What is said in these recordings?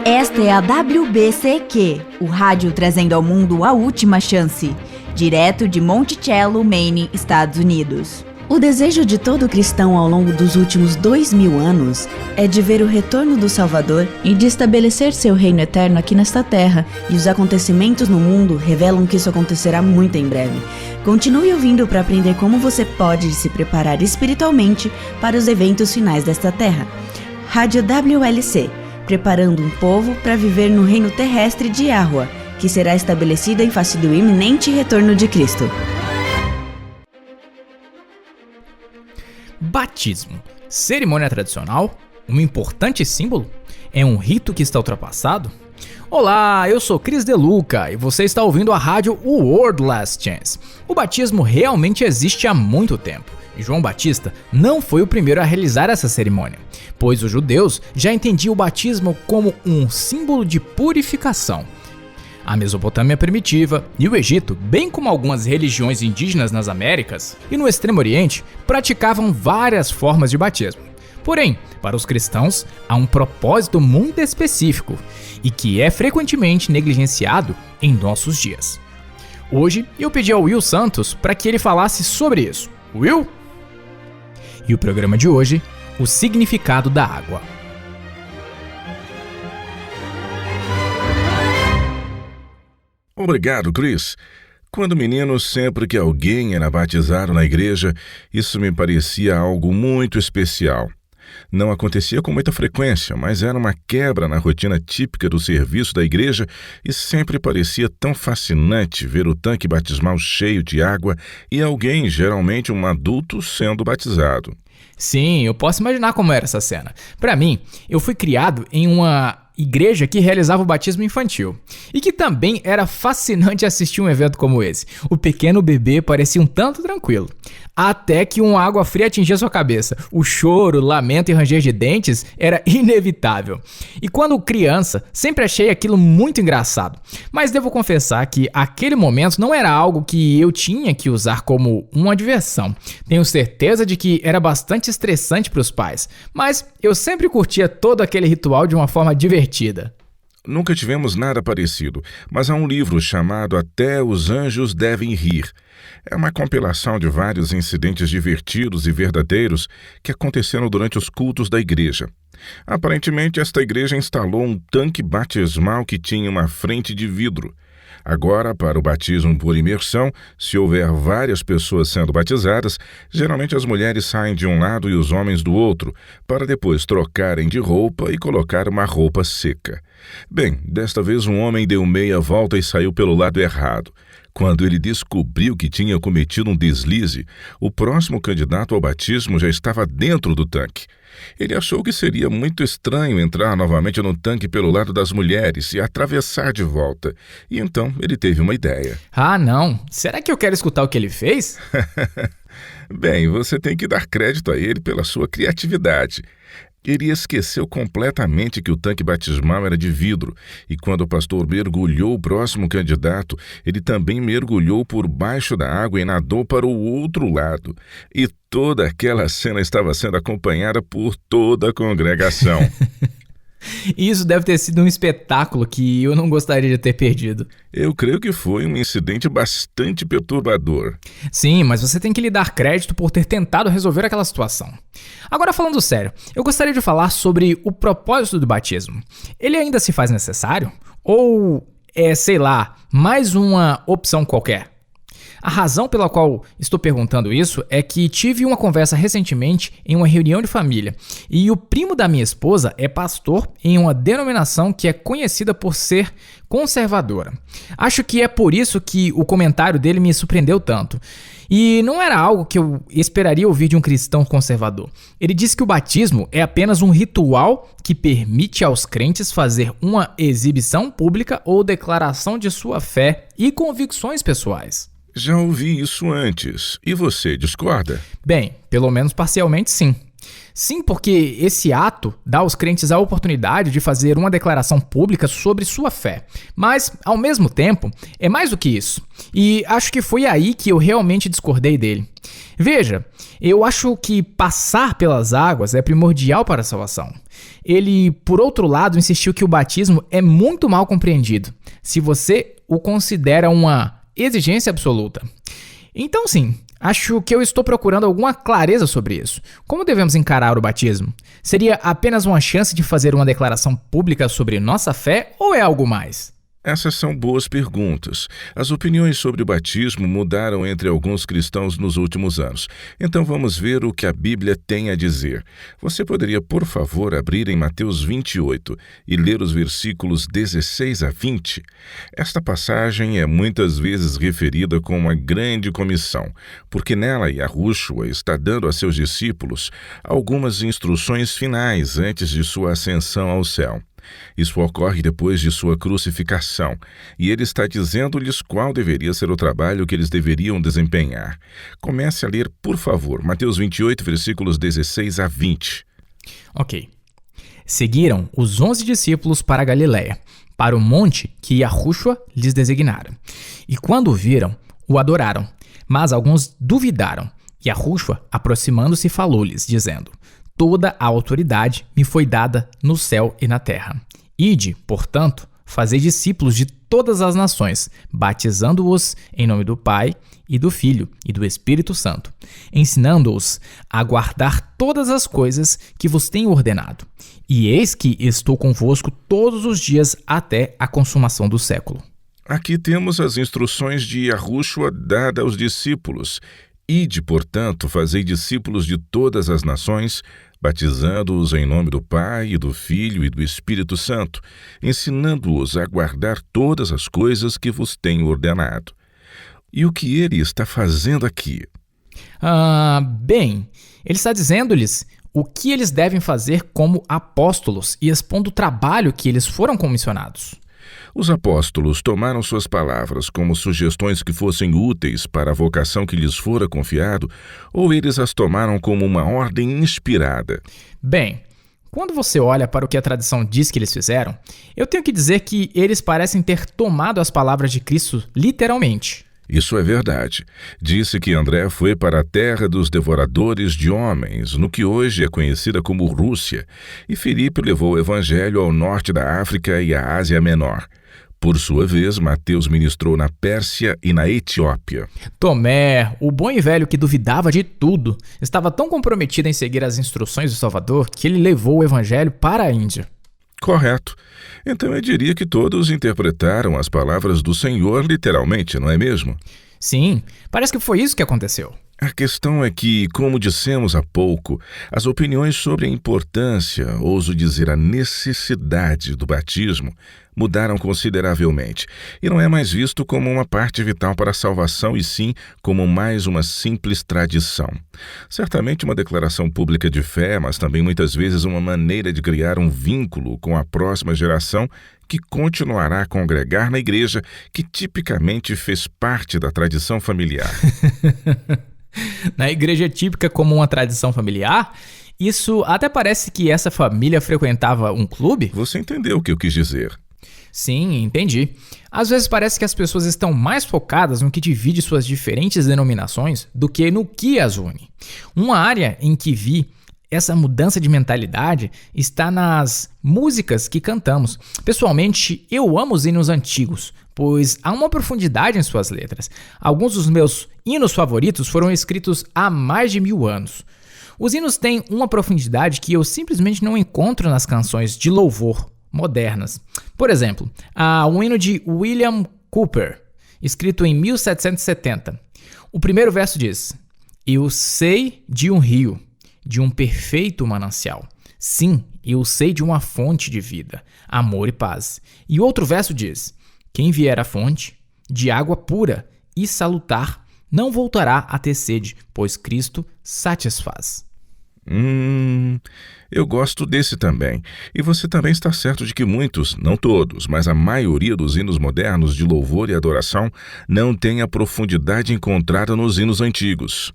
Esta é a WBCQ, o rádio trazendo ao mundo a última chance, direto de Monticello, Maine, Estados Unidos. O desejo de todo cristão ao longo dos últimos 2000 anos é de ver o retorno do Salvador e de estabelecer seu reino eterno aqui nesta terra, e os acontecimentos no mundo revelam que isso acontecerá muito em breve. Continue ouvindo para aprender como você pode se preparar espiritualmente para os eventos finais desta terra. Rádio WLC, preparando um povo para viver no reino terrestre de Yahweh, que será estabelecido em face do iminente retorno de Cristo. Batismo. Cerimônia tradicional? Um importante símbolo? É um rito que está ultrapassado? Olá, eu sou Cris Deluca e você está ouvindo a rádio World Last Chance. O batismo realmente existe há muito tempo. E João Batista não foi o primeiro a realizar essa cerimônia, pois os judeus já entendiam o batismo como um símbolo de purificação. A Mesopotâmia primitiva e o Egito, bem como algumas religiões indígenas nas Américas e no Extremo Oriente, praticavam várias formas de batismo. Porém, para os cristãos, há um propósito muito específico e que é frequentemente negligenciado em nossos dias. Hoje, eu pedi ao Will Santos para que ele falasse sobre isso. Will? E o programa de hoje, o significado da água. Obrigado, Chris. Quando menino, sempre que alguém era batizado na igreja, isso me parecia algo muito especial. Não acontecia com muita frequência, mas era uma quebra na rotina típica do serviço da igreja e sempre parecia tão fascinante ver o tanque batismal cheio de água e alguém, geralmente um adulto, sendo batizado. Sim, eu posso imaginar como era essa cena. Para mim, eu fui criado em uma igreja que realizava o batismo infantil e que também era fascinante assistir um evento como esse. O pequeno bebê parecia um tanto tranquilo, até que uma água fria atingia sua cabeça. O choro, lamento e ranger de dentes era inevitável. E quando criança, sempre achei aquilo muito engraçado. Mas devo confessar que aquele momento não era algo que eu tinha que usar como uma diversão. Tenho certeza de que era bastante estressante para os pais, mas eu sempre curtia todo aquele ritual de uma forma divertida. Nunca tivemos nada parecido, mas há um livro chamado Até os Anjos Devem Rir. É uma compilação de vários incidentes divertidos e verdadeiros que aconteceram durante os cultos da igreja. Aparentemente, esta igreja instalou um tanque batismal que tinha uma frente de vidro. Agora, para o batismo por imersão, se houver várias pessoas sendo batizadas, geralmente as mulheres saem de um lado e os homens do outro, para depois trocarem de roupa e colocar uma roupa seca. Bem, desta vez um homem deu meia volta e saiu pelo lado errado. Quando ele descobriu que tinha cometido um deslize, o próximo candidato ao batismo já estava dentro do tanque. Ele achou que seria muito estranho entrar novamente no tanque pelo lado das mulheres e atravessar de volta. E então ele teve uma ideia. Ah, não. Será que eu quero escutar o que ele fez? Bem, você tem que dar crédito a ele pela sua criatividade. Ele esqueceu completamente que o tanque batismal era de vidro, e quando o pastor mergulhou o próximo candidato, ele também mergulhou por baixo da água e nadou para o outro lado. E toda aquela cena estava sendo acompanhada por toda a congregação. Isso deve ter sido um espetáculo que eu não gostaria de ter perdido. Eu creio que foi um incidente bastante perturbador. Sim, mas você tem que lhe dar crédito por ter tentado resolver aquela situação. Agora, falando sério, eu gostaria de falar sobre o propósito do batismo. Ele ainda se faz necessário? Ou é, sei lá, mais uma opção qualquer? A razão pela qual estou perguntando isso é que tive uma conversa recentemente em uma reunião de família e o primo da minha esposa é pastor em uma denominação que é conhecida por ser conservadora. Acho que é por isso que o comentário dele me surpreendeu tanto. E não era algo que eu esperaria ouvir de um cristão conservador. Ele disse que o batismo é apenas um ritual que permite aos crentes fazer uma exibição pública ou declaração de sua fé e convicções pessoais. Já ouvi isso antes. E você discorda? Bem, pelo menos parcialmente sim. Sim, porque esse ato dá aos crentes a oportunidade de fazer uma declaração pública sobre sua fé. Mas, ao mesmo tempo, é mais do que isso. E acho que foi aí que eu realmente discordei dele. Veja, eu acho que passar pelas águas é primordial para a salvação. Ele, por outro lado, insistiu que o batismo é muito mal compreendido, se você o considera uma exigência absoluta. Então, sim, acho que eu estou procurando alguma clareza sobre isso. Como devemos encarar o batismo? Seria apenas uma chance de fazer uma declaração pública sobre nossa fé ou é algo mais? Essas são boas perguntas. As opiniões sobre o batismo mudaram entre alguns cristãos nos últimos anos. Então vamos ver o que a Bíblia tem a dizer. Você poderia, por favor, abrir em Mateus 28 e ler os versículos 16 a 20? Esta passagem é muitas vezes referida como a grande comissão, porque nela Yahushua está dando a seus discípulos algumas instruções finais antes de sua ascensão ao céu. Isso ocorre depois de sua crucificação, e ele está dizendo-lhes qual deveria ser o trabalho que eles deveriam desempenhar. Comece a ler, por favor, Mateus 28, versículos 16 a 20. Ok. Seguiram os 11 discípulos para a Galiléia, para o monte que Yahushua lhes designara. E quando o viram, o adoraram, mas alguns duvidaram. Yahushua, aproximando-se, falou-lhes, dizendo: Toda a autoridade me foi dada no céu e na terra. Ide, portanto, fazei discípulos de todas as nações, batizando-os em nome do Pai e do Filho e do Espírito Santo, ensinando-os a guardar todas as coisas que vos tenho ordenado. E eis que estou convosco todos os dias até a consumação do século. Aqui temos as instruções de Yahushua dadas aos discípulos. Ide, portanto, fazei discípulos de todas as nações, batizando-os em nome do Pai, e do Filho e do Espírito Santo, ensinando-os a guardar todas as coisas que vos tenho ordenado. E o que ele está fazendo aqui? Bem, ele está dizendo-lhes o que eles devem fazer como apóstolos e expondo o trabalho que eles foram comissionados. Os apóstolos tomaram suas palavras como sugestões que fossem úteis para a vocação que lhes fora confiado, ou eles as tomaram como uma ordem inspirada? Bem, quando você olha para o que a tradição diz que eles fizeram, eu tenho que dizer que eles parecem ter tomado as palavras de Cristo literalmente. Isso é verdade. Disse que André foi para a terra dos devoradores de homens, no que hoje é conhecida como Rússia, e Filipe levou o evangelho ao norte da África e à Ásia Menor. Por sua vez, Mateus ministrou na Pérsia e na Etiópia. Tomé, o bom e velho que duvidava de tudo, estava tão comprometido em seguir as instruções do Salvador que ele levou o evangelho para a Índia. Correto. Então eu diria que todos interpretaram as palavras do Senhor literalmente, não é mesmo? Sim, parece que foi isso que aconteceu. A questão é que, como dissemos há pouco, as opiniões sobre a importância, ouso dizer a necessidade do batismo, mudaram consideravelmente, e não é mais visto como uma parte vital para a salvação, e sim como mais uma simples tradição. Certamente uma declaração pública de fé, mas também muitas vezes uma maneira de criar um vínculo com a próxima geração que continuará a congregar na igreja, que tipicamente fez parte da tradição familiar. Na igreja típica como uma tradição familiar, isso até parece que essa família frequentava um clube. Você entendeu o que eu quis dizer? Sim, entendi. Às vezes parece que as pessoas estão mais focadas no que divide suas diferentes denominações do que no que as une. Uma área em que vi essa mudança de mentalidade está nas músicas que cantamos. Pessoalmente, eu amo os hinos antigos, pois há uma profundidade em suas letras. Alguns dos meus hinos favoritos foram escritos há mais de 1000 anos. Os hinos têm uma profundidade que eu simplesmente não encontro nas canções de louvor modernas. Por exemplo, há um hino de William Cowper, escrito em 1770. O primeiro verso diz: Eu sei de um rio, de um perfeito manancial. Sim, eu sei de uma fonte de vida, amor e paz. E outro verso diz: Quem vier à fonte, de água pura e salutar, não voltará a ter sede, pois Cristo satisfaz. Eu gosto desse também. E você também está certo de que muitos, não todos, mas a maioria dos hinos modernos de louvor e adoração não tem a profundidade encontrada nos hinos antigos.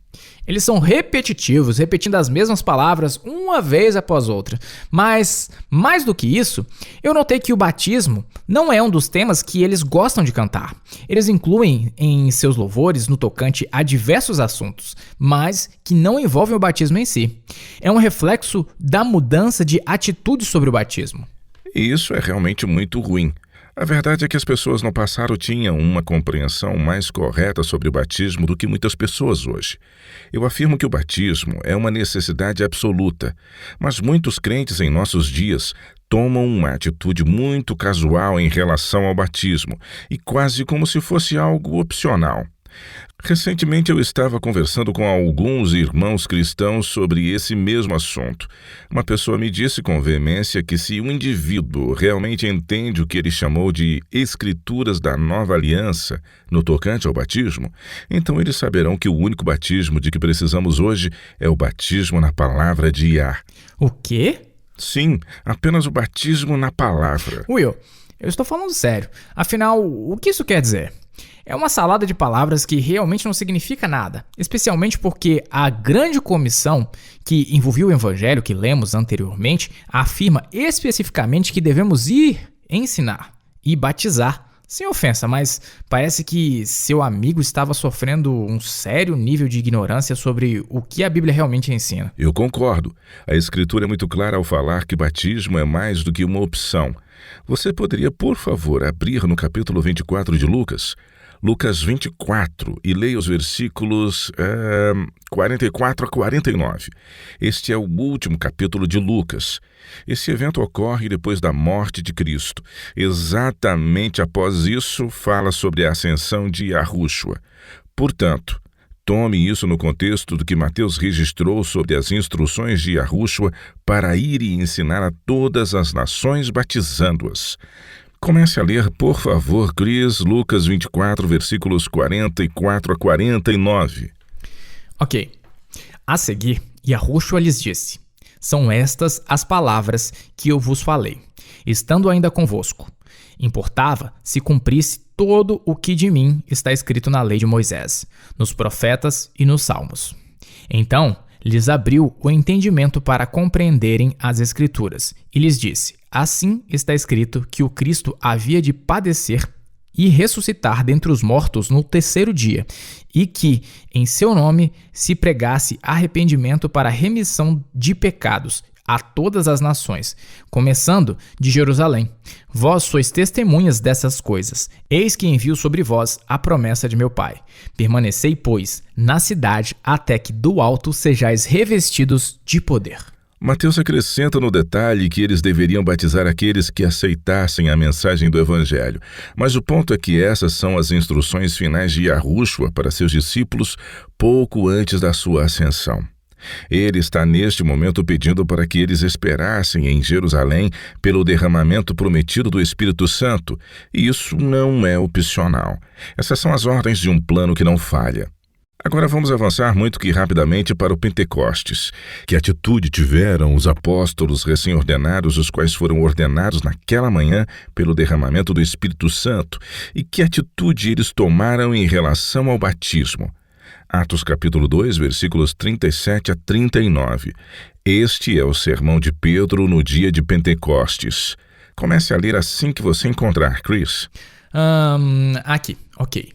Eles são repetitivos, repetindo as mesmas palavras uma vez após outra. Mas, mais do que isso, eu notei que o batismo não é um dos temas que eles gostam de cantar. Eles incluem em seus louvores no tocante a diversos assuntos, mas que não envolvem o batismo em si. É um reflexo da mudança de atitude sobre o batismo. E isso é realmente muito ruim. A verdade é que as pessoas no passado tinham uma compreensão mais correta sobre o batismo do que muitas pessoas hoje. Eu afirmo que o batismo é uma necessidade absoluta, mas muitos crentes em nossos dias tomam uma atitude muito casual em relação ao batismo e quase como se fosse algo opcional. Recentemente eu estava conversando com alguns irmãos cristãos sobre esse mesmo assunto. Uma pessoa me disse com veemência que se um indivíduo realmente entende o que ele chamou de escrituras da nova aliança no tocante ao batismo, então eles saberão que o único batismo de que precisamos hoje é o batismo na palavra de Yah. O quê? Sim, apenas o batismo na palavra. Will, eu estou falando sério. Afinal, o que isso quer dizer? É uma salada de palavras que realmente não significa nada, especialmente porque a grande comissão que envolvia o evangelho que lemos anteriormente afirma especificamente que devemos ir ensinar e batizar. Sem ofensa, mas parece que seu amigo estava sofrendo um sério nível de ignorância sobre o que a Bíblia realmente ensina. Eu concordo. A Escritura é muito clara ao falar que batismo é mais do que uma opção. Você poderia, por favor, abrir no capítulo 24 de Lucas? Lucas 24, e leia os versículos 44 a 49. Este é o último capítulo de Lucas. Esse evento ocorre depois da morte de Cristo. Exatamente após isso, fala sobre a ascensão de Yahushua. Portanto, tome isso no contexto do que Mateus registrou sobre as instruções de Yahushua para ir e ensinar a todas as nações, batizando-as. Comece a ler, por favor, Cris, Lucas 24, versículos 44 a 49. Ok. A seguir, Yahushua lhes disse: São estas as palavras que eu vos falei, estando ainda convosco. Importava se cumprisse todo o que de mim está escrito na lei de Moisés, nos profetas e nos salmos. Então lhes abriu o entendimento para compreenderem as Escrituras, e lhes disse: Assim está escrito que o Cristo havia de padecer e ressuscitar dentre os mortos no terceiro dia, e que em seu nome se pregasse arrependimento para remissão de pecados a todas as nações, começando de Jerusalém. Vós sois testemunhas dessas coisas. Eis que envio sobre vós a promessa de meu Pai. Permanecei, pois, na cidade, até que do alto sejais revestidos de poder. Mateus acrescenta no detalhe que eles deveriam batizar aqueles que aceitassem a mensagem do Evangelho. Mas o ponto é que essas são as instruções finais de Yahushua para seus discípulos pouco antes da sua ascensão. Ele está neste momento pedindo para que eles esperassem em Jerusalém pelo derramamento prometido do Espírito Santo, e isso não é opcional. Essas são as ordens de um plano que não falha. Agora vamos avançar muito que rapidamente para o Pentecostes. Que atitude tiveram os apóstolos recém-ordenados, os quais foram ordenados naquela manhã pelo derramamento do Espírito Santo, e que atitude eles tomaram em relação ao batismo? Atos capítulo 2, versículos 37 a 39. Este é o sermão de Pedro no dia de Pentecostes. Comece a ler assim que você encontrar, Chris. Aqui, ok.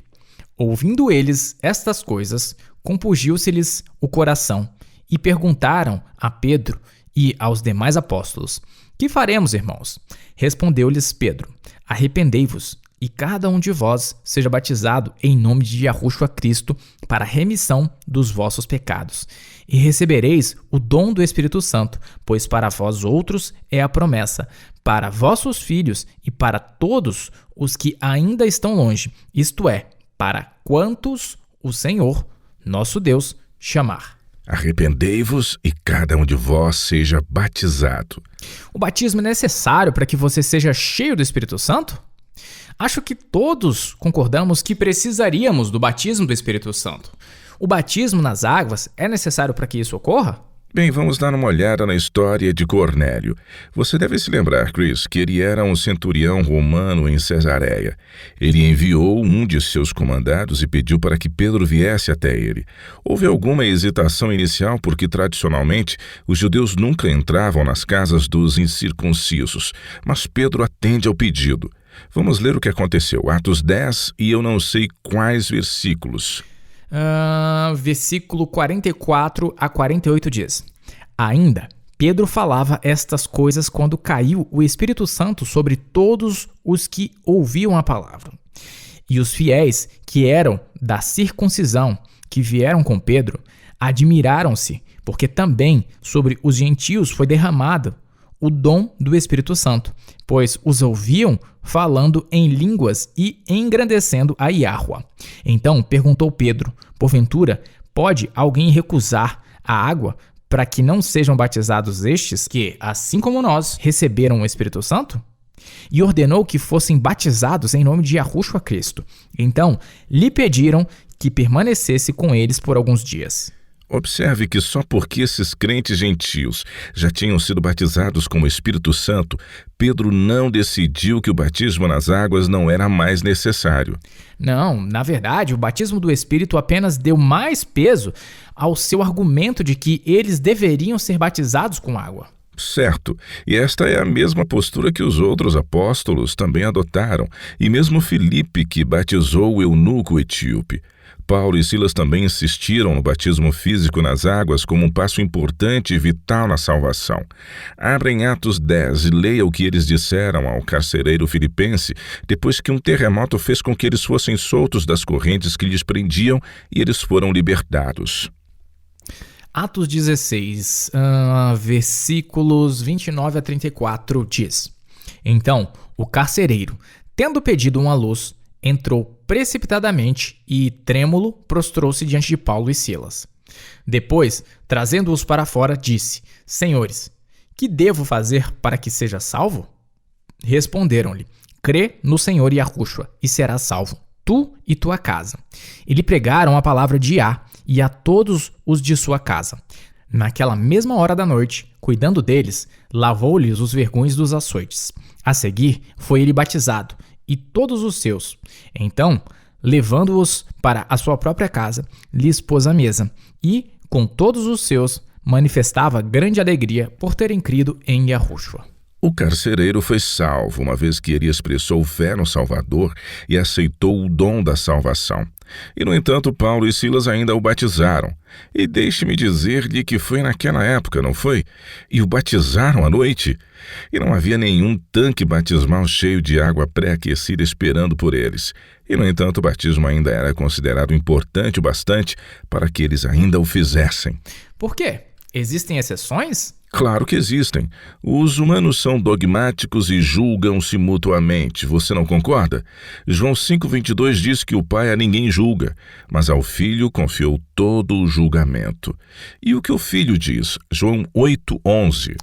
Ouvindo eles estas coisas, compungiu-se-lhes o coração, e perguntaram a Pedro e aos demais apóstolos: Que faremos, irmãos? Respondeu-lhes Pedro: Arrependei-vos, e cada um de vós seja batizado em nome de Yahushua Cristo para a remissão dos vossos pecados, e recebereis o dom do Espírito Santo, pois para vós outros é a promessa, para vossos filhos e para todos os que ainda estão longe, isto é, para quantos o Senhor, nosso Deus, chamar. Arrependei-vos e cada um de vós seja batizado. O batismo é necessário para que você seja cheio do Espírito Santo? Acho que todos concordamos que precisaríamos do batismo do Espírito Santo. O batismo nas águas é necessário para que isso ocorra? Bem, vamos dar uma olhada na história de Cornélio. Você deve se lembrar, Chris, que ele era um centurião romano em Cesareia. Ele enviou um de seus comandados e pediu para que Pedro viesse até ele. Houve alguma hesitação inicial porque, tradicionalmente, os judeus nunca entravam nas casas dos incircuncisos, mas Pedro atende ao pedido. Vamos ler o que aconteceu. Atos 10 e eu não sei quais versículos. Versículo 44 a 48 diz: Ainda Pedro falava estas coisas quando caiu o Espírito Santo sobre todos os que ouviam a palavra. E os fiéis que eram da circuncisão, que vieram com Pedro, admiraram-se, porque também sobre os gentios foi derramado o dom do Espírito Santo, pois os ouviam falando em línguas e engrandecendo a Iahua. Então perguntou Pedro: porventura, pode alguém recusar a água para que não sejam batizados estes que, assim como nós, receberam o Espírito Santo? E ordenou que fossem batizados em nome de Yahushua Cristo. Então lhe pediram que permanecesse com eles por alguns dias. Observe que só porque esses crentes gentios já tinham sido batizados com o Espírito Santo, Pedro não decidiu que o batismo nas águas não era mais necessário. Não, na verdade, o batismo do Espírito apenas deu mais peso ao seu argumento de que eles deveriam ser batizados com água. Certo, e esta é a mesma postura que os outros apóstolos também adotaram, e mesmo Filipe, que batizou o eunuco etíope. Paulo e Silas também insistiram no batismo físico nas águas como um passo importante e vital na salvação. Abra em Atos 10 e leia o que eles disseram ao carcereiro filipense depois que um terremoto fez com que eles fossem soltos das correntes que lhes prendiam e eles foram libertados. Atos 16, versículos 29 a 34 diz: Então o carcereiro, tendo pedido uma luz, entrou precipitadamente e, trêmulo, prostrou-se diante de Paulo e Silas. Depois, trazendo-os para fora, disse: Senhores, que devo fazer para que seja salvo? Responderam-lhe: Crê no Senhor Yahushua e serás salvo, tu e tua casa. E lhe pregaram a palavra de Iá e a todos os de sua casa. Naquela mesma hora da noite, cuidando deles, lavou-lhes os vergões dos açoites. A seguir, foi ele batizado, e todos os seus. Então, levando-os para a sua própria casa, lhes pôs à mesa, e, com todos os seus, manifestava grande alegria por terem crido em Yahushua. O carcereiro foi salvo, uma vez que ele expressou fé no Salvador e aceitou o dom da salvação. E, no entanto, Paulo e Silas ainda o batizaram. E deixe-me dizer-lhe que foi naquela época, não foi? E o batizaram à noite. E não havia nenhum tanque batismal cheio de água pré-aquecida esperando por eles. E, no entanto, o batismo ainda era considerado importante o bastante para que eles ainda o fizessem. Por quê? Existem exceções? Claro que existem. Os humanos são dogmáticos e julgam-se mutuamente. Você não concorda? João 5,22 diz que o Pai a ninguém julga, mas ao Filho confiou todo o julgamento. E o que o Filho diz? João 8,11.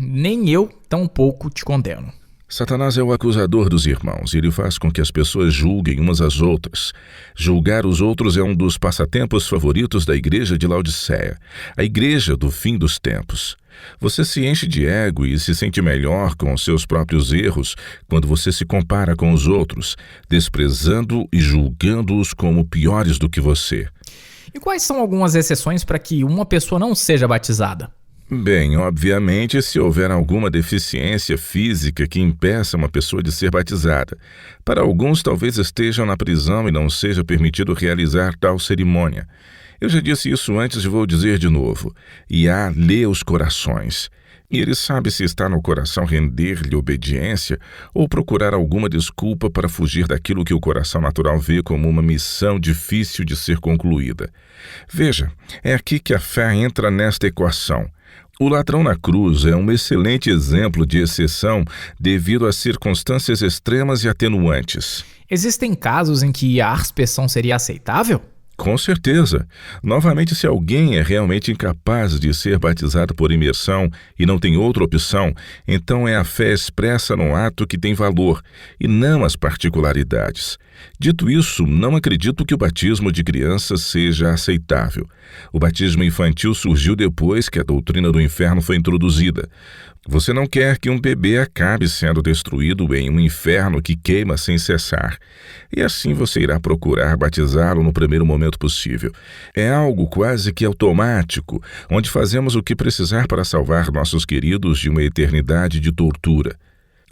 Nem eu tampouco te condeno. Satanás é o acusador dos irmãos e ele faz com que as pessoas julguem umas às outras. Julgar os outros é um dos passatempos favoritos da igreja de Laodiceia, a igreja do fim dos tempos. Você se enche de ego e se sente melhor com os seus próprios erros quando você se compara com os outros, desprezando e julgando-os como piores do que você. E quais são algumas exceções para que uma pessoa não seja batizada? Bem, obviamente, se houver alguma deficiência física que impeça uma pessoa de ser batizada. Para alguns, talvez estejam na prisão e não seja permitido realizar tal cerimônia. Eu já disse isso antes e vou dizer de novo. Iá lê os corações. E ele sabe se está no coração render-lhe obediência ou procurar alguma desculpa para fugir daquilo que o coração natural vê como uma missão difícil de ser concluída. Veja, é aqui que a fé entra nesta equação. O ladrão na cruz é um excelente exemplo de exceção devido às circunstâncias extremas e atenuantes. Existem casos em que a aspersão seria aceitável? Com certeza. Novamente, se alguém é realmente incapaz de ser batizado por imersão e não tem outra opção, então é a fé expressa no ato que tem valor, e não as particularidades. Dito isso, não acredito que o batismo de crianças seja aceitável. O batismo infantil surgiu depois que a doutrina do inferno foi introduzida. Você não quer que um bebê acabe sendo destruído em um inferno que queima sem cessar. E assim você irá procurar batizá-lo no primeiro momento possível. É algo quase que automático, onde fazemos o que precisar para salvar nossos queridos de uma eternidade de tortura.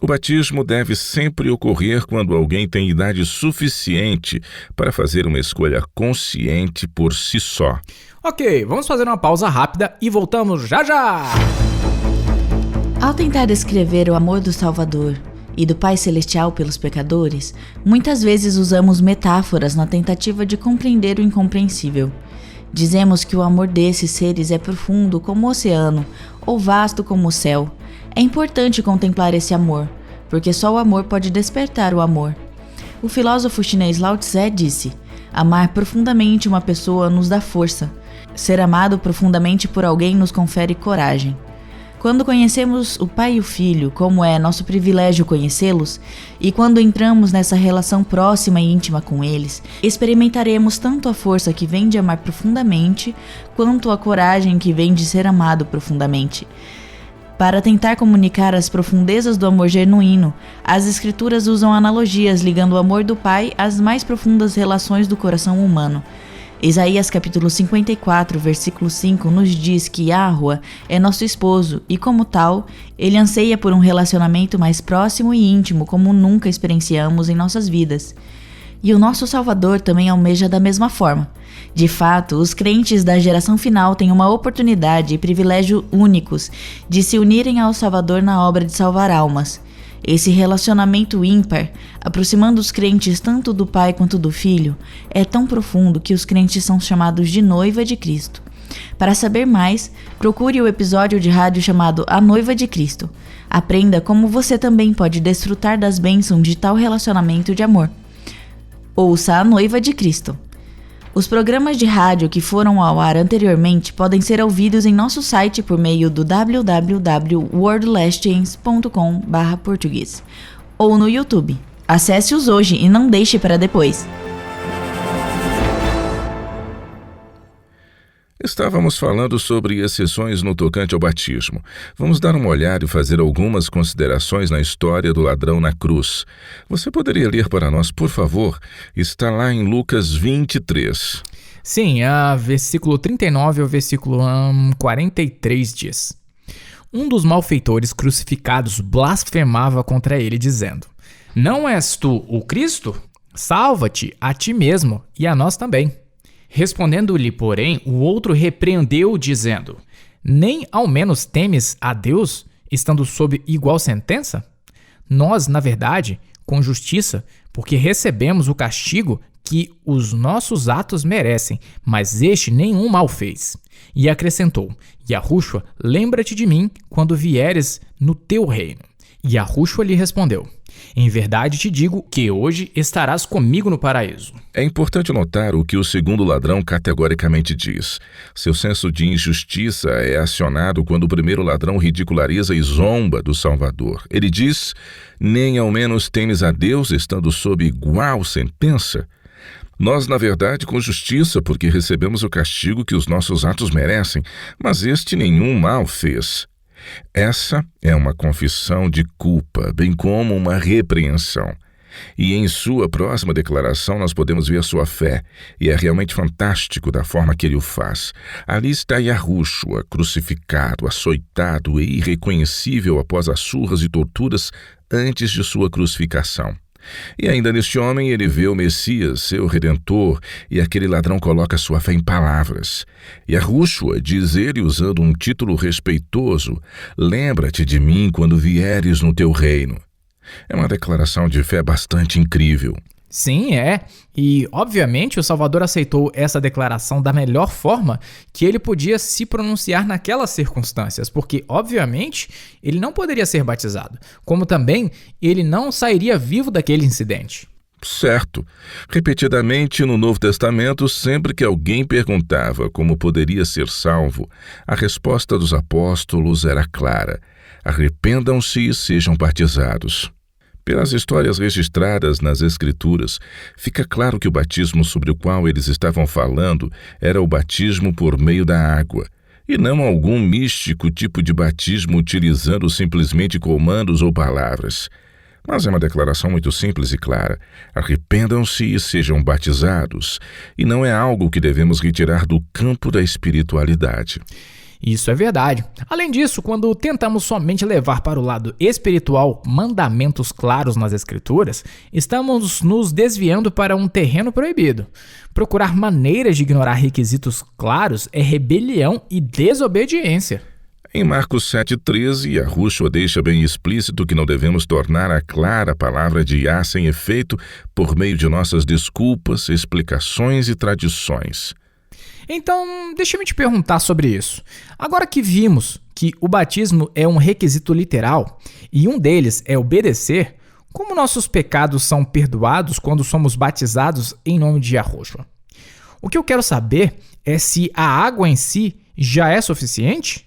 O batismo deve sempre ocorrer quando alguém tem idade suficiente para fazer uma escolha consciente por si só. Ok, vamos fazer uma pausa rápida e voltamos já já! Ao tentar descrever o amor do Salvador e do Pai Celestial pelos pecadores, muitas vezes usamos metáforas na tentativa de compreender o incompreensível. Dizemos que o amor desses seres é profundo como o oceano ou vasto como o céu. É importante contemplar esse amor, porque só o amor pode despertar o amor. O filósofo chinês Lao Tse disse: amar profundamente uma pessoa nos dá força. Ser amado profundamente por alguém nos confere coragem. Quando conhecemos o Pai e o Filho, como é nosso privilégio conhecê-los, e quando entramos nessa relação próxima e íntima com eles, experimentaremos tanto a força que vem de amar profundamente, quanto a coragem que vem de ser amado profundamente. Para tentar comunicar as profundezas do amor genuíno, as Escrituras usam analogias ligando o amor do Pai às mais profundas relações do coração humano. Isaías capítulo 54, versículo 5 nos diz que Yahua é nosso esposo e, como tal, ele anseia por um relacionamento mais próximo e íntimo como nunca experienciamos em nossas vidas. E o nosso Salvador também almeja da mesma forma. De fato, os crentes da geração final têm uma oportunidade e privilégio únicos de se unirem ao Salvador na obra de salvar almas. Esse relacionamento ímpar, aproximando os crentes tanto do Pai quanto do Filho, é tão profundo que os crentes são chamados de noiva de Cristo. Para saber mais, procure o episódio de rádio chamado A Noiva de Cristo. Aprenda como você também pode desfrutar das bênçãos de tal relacionamento de amor. Ouça A Noiva de Cristo. Os programas de rádio que foram ao ar anteriormente podem ser ouvidos em nosso site por meio do www.worldlessons.com/português ou no YouTube. Acesse-os hoje e não deixe para depois. Estávamos falando sobre exceções no tocante ao batismo. Vamos dar uma olhada e fazer algumas considerações na história do ladrão na cruz. Você poderia ler para nós, por favor? Está lá em Lucas 23. Sim, versículo 39 ao versículo 43 diz: Um dos malfeitores crucificados blasfemava contra ele, dizendo: Não és tu o Cristo? Salva-te a ti mesmo e a nós também. Respondendo-lhe, porém, o outro repreendeu, dizendo: Nem ao menos temes a Deus, estando sob igual sentença? Nós, na verdade, com justiça, porque recebemos o castigo que os nossos atos merecem, mas este nenhum mal fez. E acrescentou: Yahushua, lembra-te de mim quando vieres no teu reino. E Yahushua lhe respondeu: Em verdade te digo que hoje estarás comigo no paraíso. É importante notar o que o segundo ladrão categoricamente diz. Seu senso de injustiça é acionado quando o primeiro ladrão ridiculariza e zomba do Salvador. Ele diz: Nem ao menos temes a Deus, estando sob igual sentença? Nós, na verdade, com justiça, porque recebemos o castigo que os nossos atos merecem, mas este nenhum mal fez. Essa é uma confissão de culpa, bem como uma repreensão. E em sua próxima declaração nós podemos ver sua fé, e é realmente fantástico da forma que ele o faz. Ali está Yahushua, crucificado, açoitado e irreconhecível após as surras e torturas antes de sua crucificação. E ainda neste homem ele vê o Messias, seu Redentor, e aquele ladrão coloca sua fé em palavras. Yahushua, diz ele usando um título respeitoso: Lembra-te de mim quando vieres no teu reino. É uma declaração de fé bastante incrível. Sim, é. E, obviamente, o Salvador aceitou essa declaração da melhor forma que ele podia se pronunciar naquelas circunstâncias, porque, obviamente, ele não poderia ser batizado, como também ele não sairia vivo daquele incidente. Certo. Repetidamente no Novo Testamento, sempre que alguém perguntava como poderia ser salvo, a resposta dos apóstolos era clara: arrependam-se e sejam batizados. Pelas histórias registradas nas Escrituras, fica claro que o batismo sobre o qual eles estavam falando era o batismo por meio da água, e não algum místico tipo de batismo utilizando simplesmente comandos ou palavras. Mas é uma declaração muito simples e clara: arrependam-se e sejam batizados, e não é algo que devemos retirar do campo da espiritualidade. Isso é verdade. Além disso, quando tentamos somente levar para o lado espiritual mandamentos claros nas Escrituras, estamos nos desviando para um terreno proibido. Procurar maneiras de ignorar requisitos claros é rebelião e desobediência. Em Marcos 7,13, Yahushua deixa bem explícito que não devemos tornar a clara a palavra de Yah sem efeito por meio de nossas desculpas, explicações e tradições. Então, deixa-me te perguntar sobre isso. Agora que vimos que o batismo é um requisito literal e um deles é obedecer, como nossos pecados são perdoados quando somos batizados em nome de Yahushua? O que eu quero saber é se a água em si já é suficiente?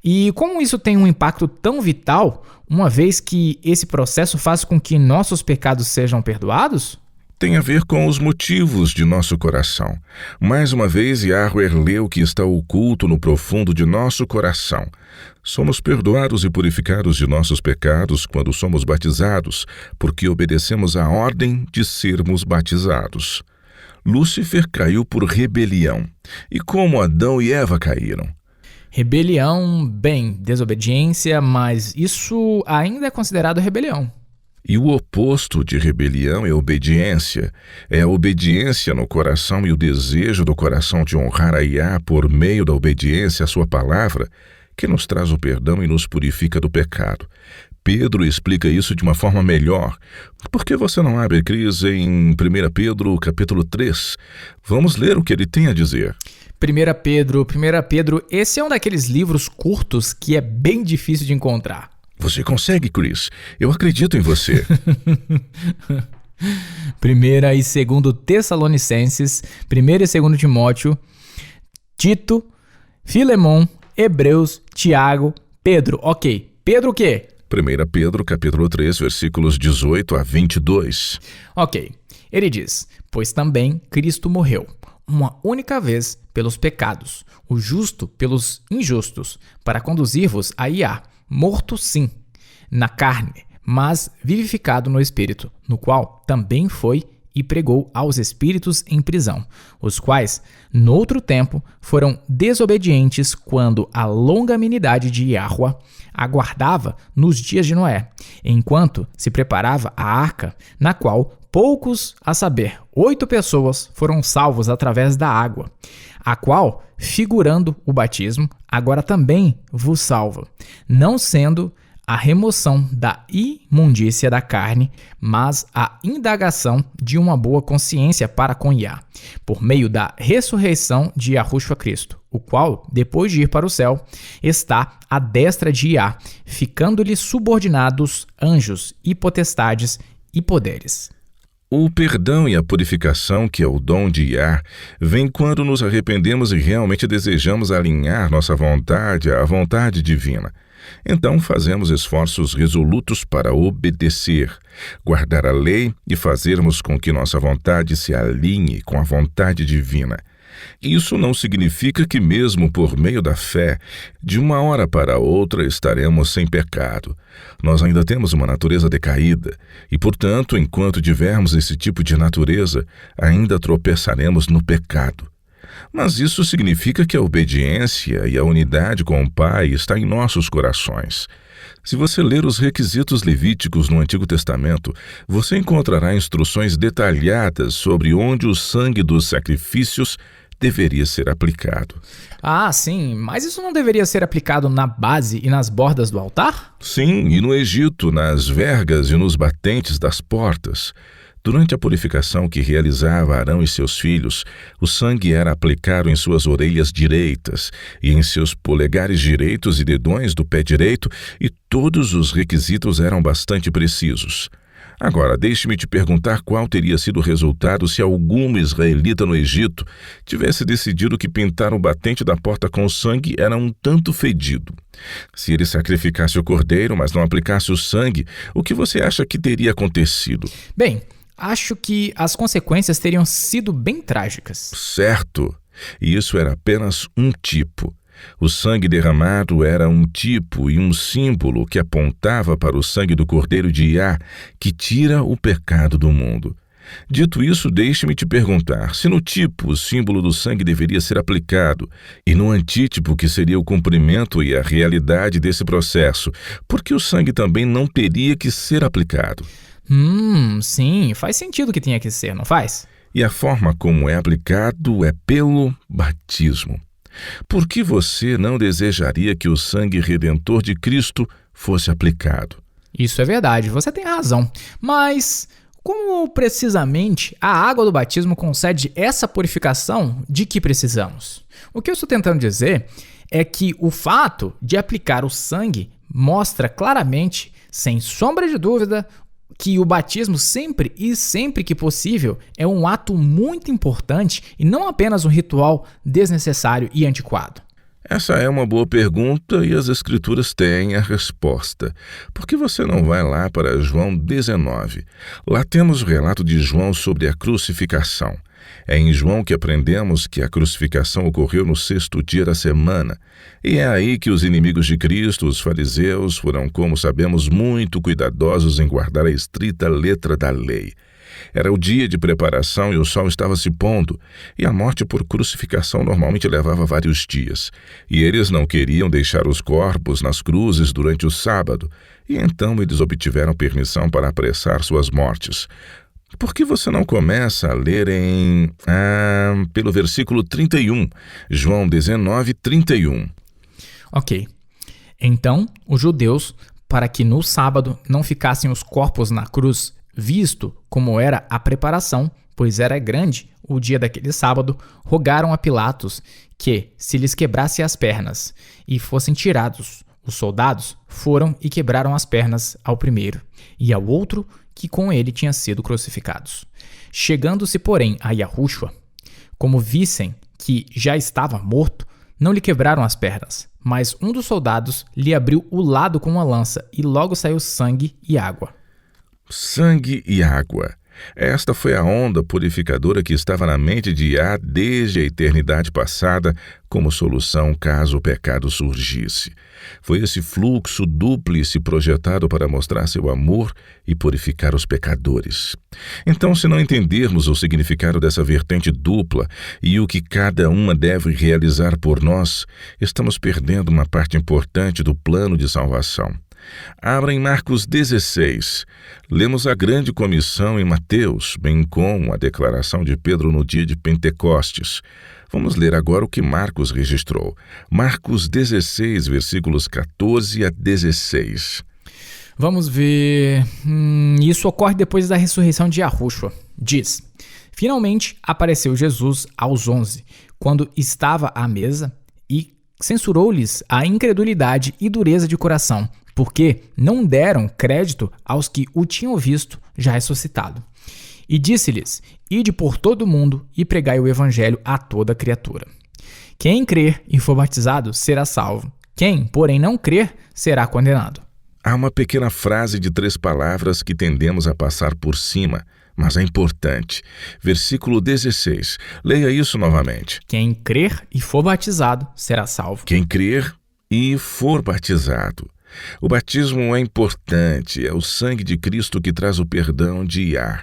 E como isso tem um impacto tão vital, uma vez que esse processo faz com que nossos pecados sejam perdoados? Tem a ver com os motivos de nosso coração. Mais uma vez, Yahweh leu o que está oculto no profundo de nosso coração. Somos perdoados e purificados de nossos pecados quando somos batizados, porque obedecemos à ordem de sermos batizados. Lúcifer caiu por rebelião. E como Adão e Eva caíram? Rebelião, bem, desobediência, mas isso ainda é considerado rebelião. E o oposto de rebelião é obediência. É a obediência no coração e o desejo do coração de honrar a Yah por meio da obediência à sua palavra que nos traz o perdão e nos purifica do pecado. Pedro explica isso de uma forma melhor. Por que você não abre, Cris, em 1 Pedro, capítulo 3? Vamos ler o que ele tem a dizer. 1 Pedro, esse é um daqueles livros curtos que é bem difícil de encontrar. Você consegue, Chris. Eu acredito em você. 1 e 2 Tessalonicenses, 1 e 2 Timóteo, Tito, Filemon, Hebreus, Tiago, Pedro. Ok, Pedro o quê? 1 Pedro, capítulo 3, versículos 18 a 22. Ok, ele diz: pois também Cristo morreu uma única vez pelos pecados, o justo pelos injustos, para conduzir-vos a Yah, morto sim, na carne, mas vivificado no Espírito, no qual também foi e pregou aos espíritos em prisão, os quais, noutro tempo, foram desobedientes quando a longanimidade de Yahuwah aguardava nos dias de Noé, enquanto se preparava a arca, na qual poucos, a saber, 8 pessoas, foram salvos através da água, a qual, figurando o batismo, agora também vos salva, não sendo a remoção da imundícia da carne, mas a indagação de uma boa consciência para com Yah, por meio da ressurreição de Yahushua Cristo, o qual, depois de ir para o céu, está à destra de Yah, ficando-lhe subordinados anjos e potestades e poderes. O perdão e a purificação, que é o dom de Yah, vem quando nos arrependemos e realmente desejamos alinhar nossa vontade à vontade divina. Então fazemos esforços resolutos para obedecer, guardar a lei e fazermos com que nossa vontade se alinhe com a vontade divina. Isso não significa que mesmo por meio da fé, de uma hora para outra estaremos sem pecado. Nós ainda temos uma natureza decaída e, portanto, enquanto tivermos esse tipo de natureza, ainda tropeçaremos no pecado. Mas isso significa que a obediência e a unidade com o Pai está em nossos corações. Se você ler os requisitos levíticos no Antigo Testamento, você encontrará instruções detalhadas sobre onde o sangue dos sacrifícios deveria ser aplicado. Ah, sim, mas isso não deveria ser aplicado na base e nas bordas do altar? Sim, e no Egito, nas vergas e nos batentes das portas. Durante a purificação que realizava Arão e seus filhos, o sangue era aplicado em suas orelhas direitas e em seus polegares direitos e dedões do pé direito, e todos os requisitos eram bastante precisos. Agora, deixe-me te perguntar qual teria sido o resultado se algum israelita no Egito tivesse decidido que pintar o batente da porta com sangue era um tanto fedido. Se ele sacrificasse o cordeiro, mas não aplicasse o sangue, o que você acha que teria acontecido? Bem, acho que as consequências teriam sido bem trágicas. Certo. E isso era apenas um tipo. O sangue derramado era um tipo e um símbolo que apontava para o sangue do Cordeiro de Iá, que tira o pecado do mundo. Dito isso, deixe-me te perguntar, se no tipo o símbolo do sangue deveria ser aplicado, e no antítipo, que seria o cumprimento e a realidade desse processo, por que o sangue também não teria que ser aplicado? Sim, faz sentido que tenha que ser, não faz? E a forma como é aplicado é pelo batismo. Por que você não desejaria que o sangue redentor de Cristo fosse aplicado? Isso é verdade, você tem razão. Mas como precisamente a água do batismo concede essa purificação de que precisamos? O que eu estou tentando dizer é que o fato de aplicar o sangue mostra claramente, sem sombra de dúvida, que o batismo sempre que possível é um ato muito importante e não apenas um ritual desnecessário e antiquado. Essa é uma boa pergunta e as Escrituras têm a resposta. Por que você não vai lá para João 19? Lá temos o relato de João sobre a crucificação. É em João que aprendemos que a crucificação ocorreu no 6º dia da semana. E é aí que os inimigos de Cristo, os fariseus, foram, como sabemos, muito cuidadosos em guardar a estrita letra da lei. Era o dia de preparação e o sol estava se pondo, e a morte por crucificação normalmente levava vários dias. E eles não queriam deixar os corpos nas cruzes durante o sábado, e então eles obtiveram permissão para apressar suas mortes. Por que você não começa a ler pelo versículo 31, João 19, 31? Ok. Então, os judeus, para que no sábado não ficassem os corpos na cruz, visto como era a preparação, pois era grande o dia daquele sábado, rogaram a Pilatos que se lhes quebrasse as pernas e fossem tirados. Os soldados foram e quebraram as pernas ao primeiro e ao outro que com ele tinha sido crucificados. Chegando-se, porém, a Yahushua, como vissem que já estava morto, não lhe quebraram as pernas, mas um dos soldados lhe abriu o lado com uma lança e logo saiu sangue e água. Sangue e água. Esta foi a onda purificadora que estava na mente de Iá desde a eternidade passada como solução caso o pecado surgisse. Foi esse fluxo dúplice projetado para mostrar seu amor e purificar os pecadores. Então, se não entendermos o significado dessa vertente dupla e o que cada uma deve realizar por nós, estamos perdendo uma parte importante do plano de salvação. Abra em Marcos 16. Lemos a grande comissão em Mateus, bem como a declaração de Pedro no dia de Pentecostes. Vamos ler agora o que Marcos registrou. Marcos 16, versículos 14 a 16. Vamos ver. Isso ocorre depois da ressurreição de Yahushua. Diz: Finalmente apareceu Jesus aos 11, quando estava à mesa, e censurou-lhes a incredulidade e dureza de coração, porque não deram crédito aos que o tinham visto já ressuscitado. E disse-lhes: Ide por todo o mundo e pregai o evangelho a toda criatura. Quem crer e for batizado será salvo. Quem, porém, não crer será condenado. Há uma pequena frase de 3 palavras que tendemos a passar por cima, mas é importante. Versículo 16. Leia isso novamente. Quem crer e for batizado será salvo. Quem crer e for batizado. O batismo é importante, é o sangue de Cristo que traz o perdão de Iá,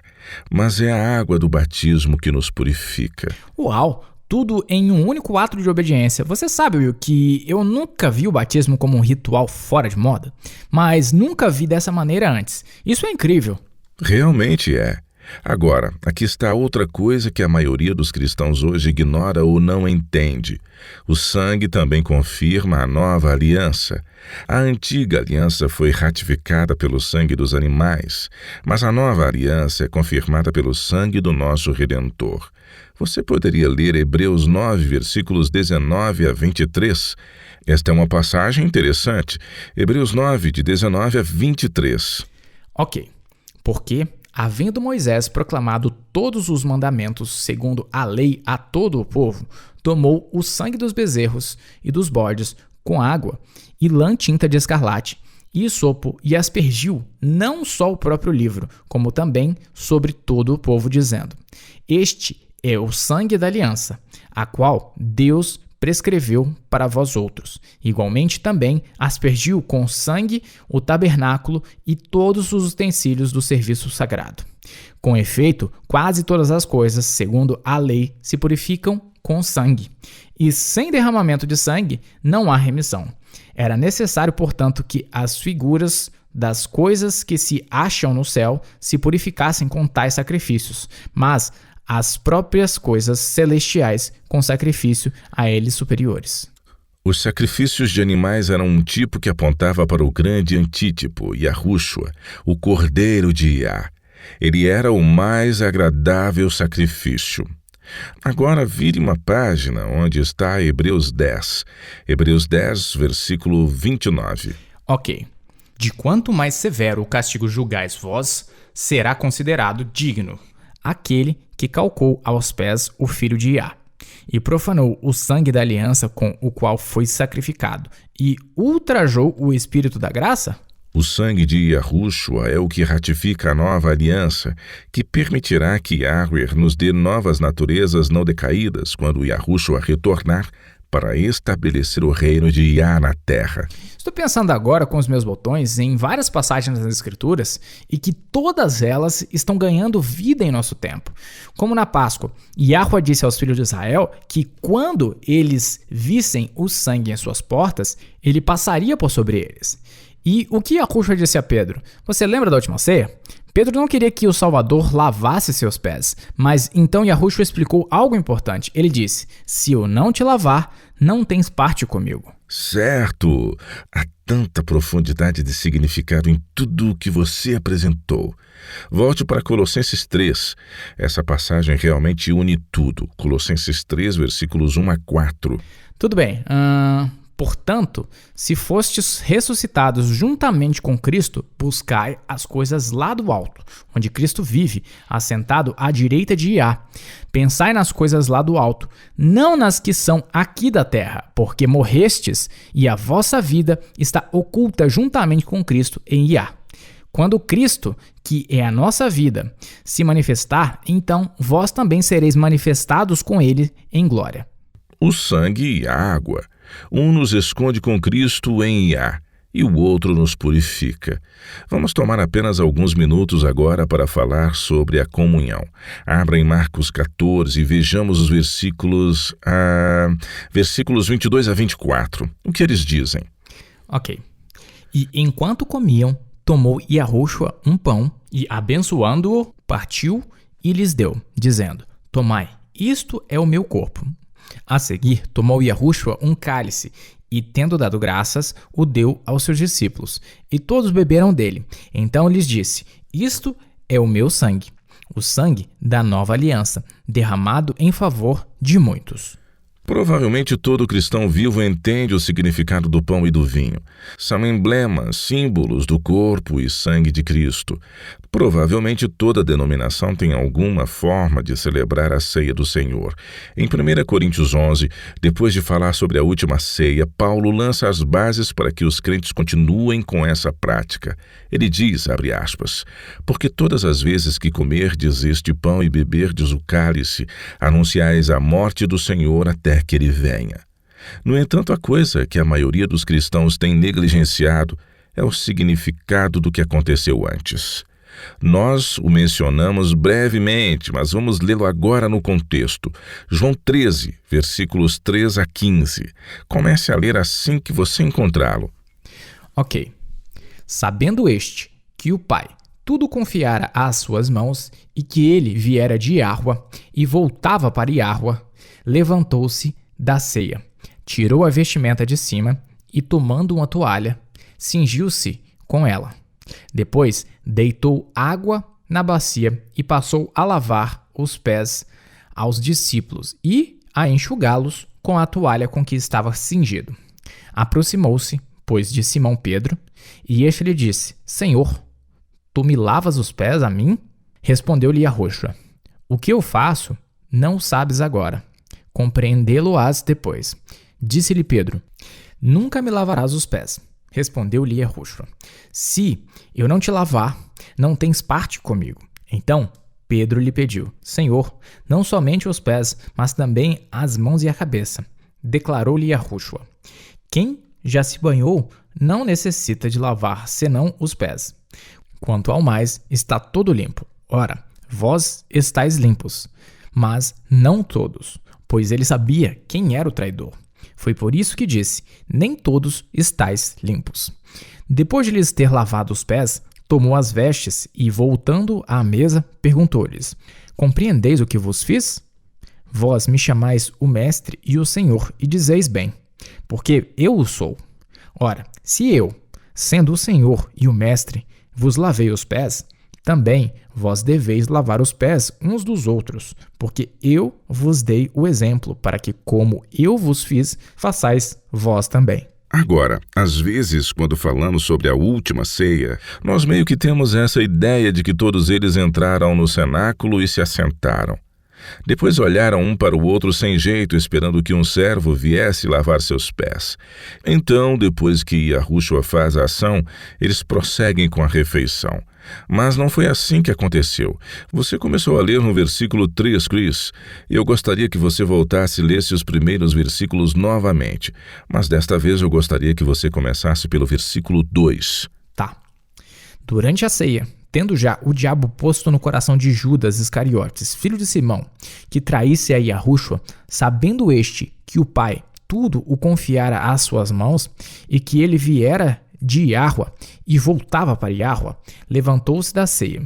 mas é a água do batismo que nos purifica. Uau! Tudo em um único ato de obediência. Você sabe, Will, que eu nunca vi o batismo como um ritual fora de moda, mas nunca vi dessa maneira antes. Isso é incrível. Realmente é. Agora, aqui está outra coisa que a maioria dos cristãos hoje ignora ou não entende. O sangue também confirma a nova aliança. A antiga aliança foi ratificada pelo sangue dos animais, mas a nova aliança é confirmada pelo sangue do nosso Redentor. Você poderia ler Hebreus 9, versículos 19 a 23. Esta é uma passagem interessante. Hebreus 9, de 19 a 23. Ok. Porque, havendo Moisés proclamado todos os mandamentos segundo a lei a todo o povo, tomou o sangue dos bezerros e dos bodes com água e lã tinta de escarlate e sopo e aspergiu não só o próprio livro, como também sobre todo o povo, dizendo: Este é o sangue da aliança, a qual Deus prescreveu para vós outros. Igualmente também aspergiu com sangue o tabernáculo e todos os utensílios do serviço sagrado. Com efeito, quase todas as coisas, segundo a lei, se purificam com sangue. E sem derramamento de sangue não há remissão. Era necessário, portanto, que as figuras das coisas que se acham no céu se purificassem com tais sacrifícios, mas as próprias coisas celestiais com sacrifício a eles superiores. Os sacrifícios de animais eram um tipo que apontava para o grande antítipo, Yahushua, o Cordeiro de Iá. Ele era o mais agradável sacrifício. Agora vire uma página onde está Hebreus 10. Hebreus 10, versículo 29. Ok. De quanto mais severo o castigo julgais vós, será considerado digno aquele que calcou aos pés o filho de Iá, e profanou o sangue da aliança com o qual foi sacrificado, e ultrajou o Espírito da graça? O sangue de Yahushua é o que ratifica a nova aliança, que permitirá que Yahweh nos dê novas naturezas não decaídas quando Yahushua retornar para estabelecer o reino de Iá na terra. Estou pensando agora com os meus botões em várias passagens das Escrituras e que todas elas estão ganhando vida em nosso tempo. Como na Páscoa, Yahweh disse aos filhos de Israel que quando eles vissem o sangue em suas portas, ele passaria por sobre eles. E o que Yahushua disse a Pedro? Você lembra da última ceia? Pedro não queria que o Salvador lavasse seus pés, mas então Yahushua explicou algo importante. Ele disse: se eu não te lavar, não tens parte comigo. Certo! Há tanta profundidade de significado em tudo o que você apresentou. Volte para Colossenses 3. Essa passagem realmente une tudo. Colossenses 3, versículos 1 a 4. Tudo bem. Portanto, se fostes ressuscitados juntamente com Cristo, buscai as coisas lá do alto, onde Cristo vive, assentado à direita de Iá. Pensai nas coisas lá do alto, não nas que são aqui da terra, porque morrestes e a vossa vida está oculta juntamente com Cristo em Iá. Quando Cristo, que é a nossa vida, se manifestar, então vós também sereis manifestados com ele em glória. O sangue e a água. Um nos esconde com Cristo em Iá e o outro nos purifica. Vamos tomar apenas alguns minutos agora para falar sobre a comunhão. Abra em Marcos 14 e vejamos os versículos 22 a 24. O que eles dizem? Ok. E enquanto comiam, tomou Yahushua um pão e, abençoando-o, partiu e lhes deu, dizendo: Tomai, isto é o meu corpo. A seguir, tomou Yahushua um cálice e, tendo dado graças, o deu aos seus discípulos. E todos beberam dele. Então lhes disse: Isto é o meu sangue, o sangue da nova aliança, derramado em favor de muitos. Provavelmente todo cristão vivo entende o significado do pão e do vinho. São emblemas, símbolos do corpo e sangue de Cristo. Provavelmente toda denominação tem alguma forma de celebrar a ceia do Senhor. Em 1 Coríntios 11, depois de falar sobre a última ceia, Paulo lança as bases para que os crentes continuem com essa prática. Ele diz, abre aspas, porque todas as vezes que comerdes este pão e beberdes o cálice, anunciais a morte do Senhor até que ele venha. No entanto, a coisa que a maioria dos cristãos tem negligenciado é o significado do que aconteceu antes. Nós o mencionamos brevemente, mas vamos lê-lo agora no contexto. João 13, versículos 3 a 15. Comece a ler assim que você encontrá-lo. Ok. Sabendo este que o Pai tudo confiara às suas mãos e que ele viera de Yahua e voltava para Yahua, levantou-se da ceia, tirou a vestimenta de cima e, tomando uma toalha, cingiu-se com ela. Depois, deitou água na bacia e passou a lavar os pés aos discípulos e a enxugá-los com a toalha com que estava cingido. Aproximou-se, pois, de Simão Pedro, e este lhe disse: Senhor, tu me lavas os pés a mim? Respondeu-lhe Yahushua: o que eu faço, não sabes agora. Compreendê-lo-ás depois. Disse-lhe Pedro: nunca me lavarás os pés. Respondeu-lhe Yahushua: se eu não te lavar, não tens parte comigo. Então Pedro lhe pediu: Senhor, não somente os pés, mas também as mãos e a cabeça. Declarou-lhe Yahushua: quem já se banhou não necessita de lavar senão os pés. Quanto ao mais, está todo limpo. Ora, vós estáis limpos, mas não todos, pois ele sabia quem era o traidor. Foi por isso que disse: nem todos estáis limpos. Depois de lhes ter lavado os pés, tomou as vestes e, voltando à mesa, perguntou-lhes: compreendeis o que vos fiz? Vós me chamais o Mestre e o Senhor, e dizeis bem, porque eu o sou. Ora, se eu, sendo o Senhor e o Mestre, vos lavei os pés, também vós deveis lavar os pés uns dos outros, porque eu vos dei o exemplo, para que, como eu vos fiz, façais vós também. Agora, às vezes, quando falamos sobre a última ceia, nós meio que temos essa ideia de que todos eles entraram no cenáculo e se assentaram. Depois olharam um para o outro sem jeito, esperando que um servo viesse lavar seus pés. Então, depois que Yahushua faz a ação, eles prosseguem com a refeição. Mas não foi assim que aconteceu. Você começou a ler no versículo 3, Chris, e eu gostaria que você voltasse e lesse os primeiros versículos novamente. Mas desta vez eu gostaria que você começasse pelo versículo 2. Tá. Durante a ceia, tendo já o diabo posto no coração de Judas Iscariotes, filho de Simão, que traísse a Yahushua, sabendo este que o Pai tudo o confiara às suas mãos, e que ele viera de Yahua e voltava para Yahua, levantou-se da ceia,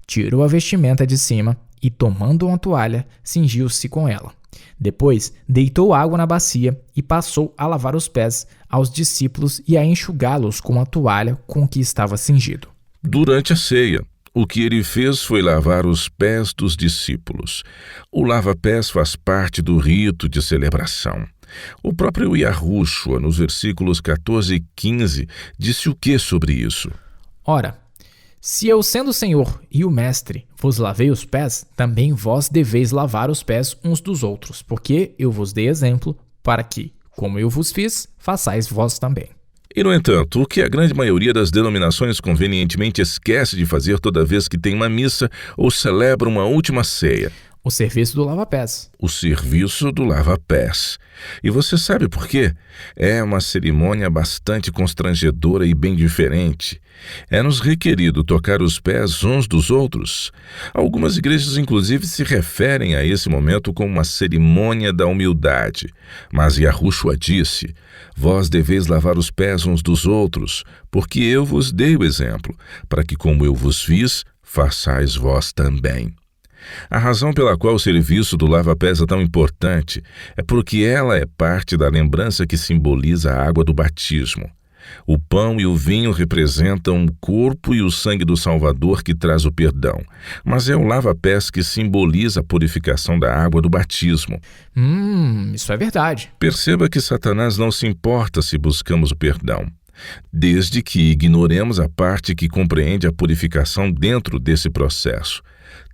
tirou a vestimenta de cima e, tomando uma toalha, cingiu-se com ela. Depois, deitou água na bacia e passou a lavar os pés aos discípulos e a enxugá-los com a toalha com que estava cingido. Durante a ceia, o que ele fez foi lavar os pés dos discípulos. O lava-pés faz parte do rito de celebração. O próprio Yahushua, nos versículos 14 e 15, disse o que sobre isso? Ora, se eu, sendo o Senhor e o Mestre, vos lavei os pés, também vós deveis lavar os pés uns dos outros, porque eu vos dei exemplo, para que, como eu vos fiz, façais vós também. E, no entanto, o que a grande maioria das denominações convenientemente esquece de fazer toda vez que tem uma missa ou celebra uma última ceia? O serviço do lava-pés. O serviço do lava-pés. E você sabe por quê? É uma cerimônia bastante constrangedora e bem diferente. É-nos requerido tocar os pés uns dos outros. Algumas igrejas, inclusive, se referem a esse momento como uma cerimônia da humildade. Mas Yahushua disse: vós deveis lavar os pés uns dos outros, porque eu vos dei o exemplo, para que, como eu vos fiz, façais vós também. A razão pela qual o serviço do lava-pés é tão importante é porque ela é parte da lembrança que simboliza a água do batismo. O pão e o vinho representam o corpo e o sangue do Salvador que traz o perdão, mas é o lava-pés que simboliza a purificação da água do batismo. Isso é verdade. Perceba que Satanás não se importa se buscamos o perdão, desde que ignoremos a parte que compreende a purificação dentro desse processo.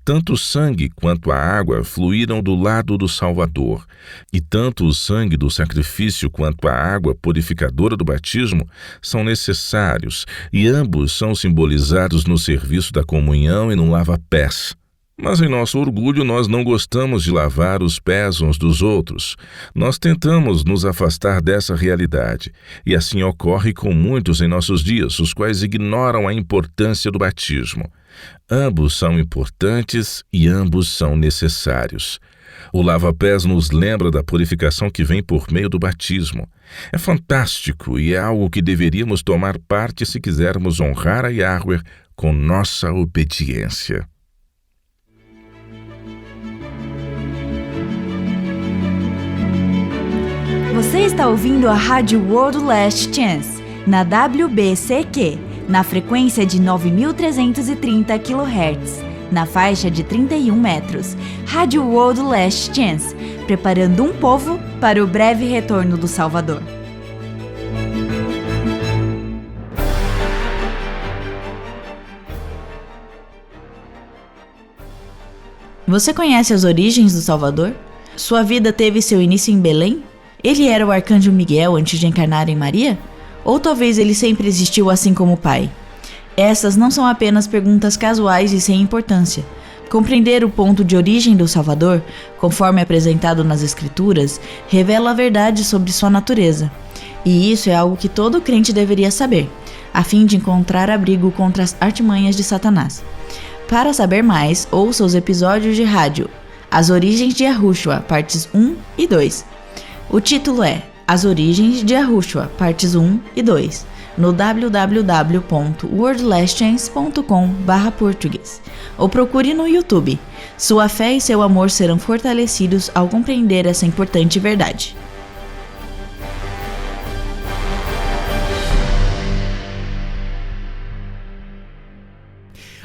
Tanto o sangue quanto a água fluíram do lado do Salvador, e tanto o sangue do sacrifício quanto a água purificadora do batismo são necessários, e ambos são simbolizados no serviço da comunhão e no lava-pés. Mas em nosso orgulho nós não gostamos de lavar os pés uns dos outros. Nós tentamos nos afastar dessa realidade, e assim ocorre com muitos em nossos dias, os quais ignoram a importância do batismo. Ambos são importantes e ambos são necessários. O lava-pés nos lembra da purificação que vem por meio do batismo. É fantástico e é algo que deveríamos tomar parte se quisermos honrar a Yahweh com nossa obediência. Você está ouvindo a Rádio World Last Chance, na WBCQ, na frequência de 9.330 kHz, na faixa de 31 metros. Rádio World Last Chance, preparando um povo para o breve retorno do Salvador. Você conhece as origens do Salvador? Sua vida teve seu início em Belém? Ele era o arcanjo Miguel antes de encarnar em Maria? Ou talvez ele sempre existiu assim como o Pai? Essas não são apenas perguntas casuais e sem importância. Compreender o ponto de origem do Salvador, conforme apresentado nas Escrituras, revela a verdade sobre sua natureza. E isso é algo que todo crente deveria saber, a fim de encontrar abrigo contra as artimanhas de Satanás. Para saber mais, ouça os episódios de rádio As Origens de Yahushua, partes 1 e 2. O título é As Origens de Yahushua, partes 1 e 2, no www.wordlesschance.com/português, ou procure no YouTube. Sua fé e seu amor serão fortalecidos ao compreender essa importante verdade.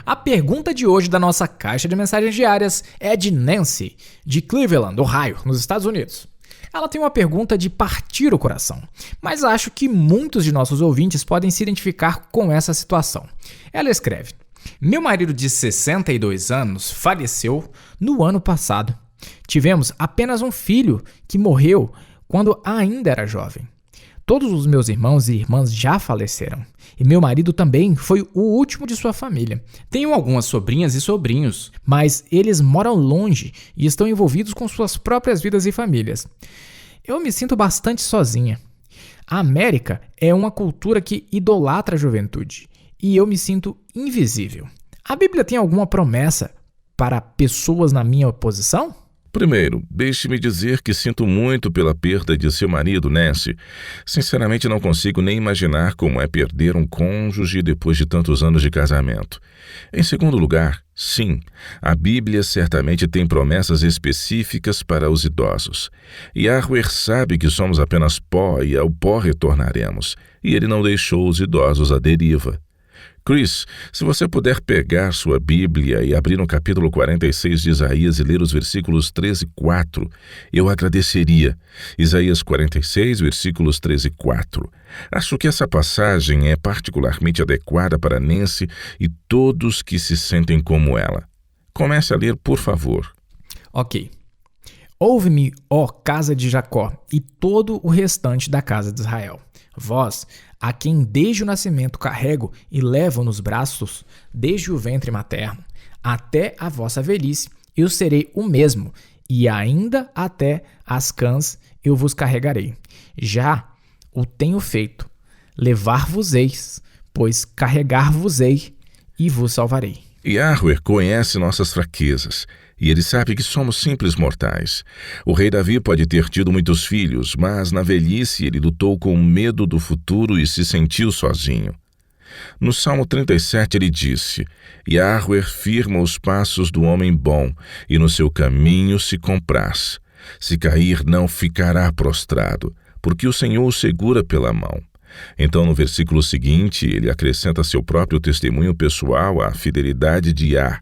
A pergunta de hoje da nossa caixa de mensagens diárias é de Nancy, de Cleveland, Ohio, nos Estados Unidos. Ela tem uma pergunta de partir o coração, mas acho que muitos de nossos ouvintes podem se identificar com essa situação. Ela escreve: Meu marido de 62 anos faleceu no ano passado. Tivemos apenas um filho que morreu quando ainda era jovem. Todos os meus irmãos e irmãs já faleceram, e meu marido também foi o último de sua família. Tenho algumas sobrinhas e sobrinhos, mas eles moram longe e estão envolvidos com suas próprias vidas e famílias. Eu me sinto bastante sozinha. A América é uma cultura que idolatra a juventude, e eu me sinto invisível. A Bíblia tem alguma promessa para pessoas na minha posição? Primeiro, deixe-me dizer que sinto muito pela perda de seu marido, Nancy. Sinceramente, não consigo nem imaginar como é perder um cônjuge depois de tantos anos de casamento. Em segundo lugar, sim, a Bíblia certamente tem promessas específicas para os idosos. Yahweh sabe que somos apenas pó e ao pó retornaremos, e ele não deixou os idosos à deriva. Chris, se você puder pegar sua Bíblia e abrir no capítulo 46 de Isaías e ler os versículos 13 e 4, eu agradeceria. Isaías 46, versículos 13 e 4. Acho que essa passagem é particularmente adequada para Nancy e todos que se sentem como ela. Comece a ler, por favor. Ok. Ouve-me, ó casa de Jacó, e todo o restante da casa de Israel. Vós, a quem desde o nascimento carrego e levo nos braços, desde o ventre materno, até a vossa velhice, eu serei o mesmo, e ainda até as cãs eu vos carregarei. Já o tenho feito, levar-vos-eis, pois carregar-vos-ei, e vos salvarei. Yahweh conhece nossas fraquezas, e ele sabe que somos simples mortais. O rei Davi pode ter tido muitos filhos, mas na velhice ele lutou com medo do futuro e se sentiu sozinho. No Salmo 37 ele disse: Yahweh firma os passos do homem bom, e no seu caminho se compraz. Se cair, não ficará prostrado, porque o Senhor o segura pela mão. Então, no versículo seguinte, ele acrescenta seu próprio testemunho pessoal à fidelidade de Yah.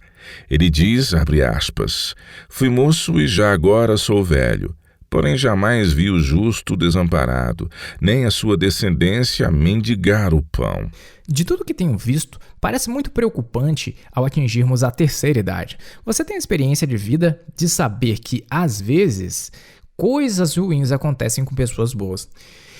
Ele diz, abre aspas, fui moço e já agora sou velho, porém jamais vi o justo desamparado, nem a sua descendência mendigar o pão. De tudo que tenho visto, parece muito preocupante ao atingirmos a terceira idade. Você tem a experiência de vida de saber que, às vezes, coisas ruins acontecem com pessoas boas.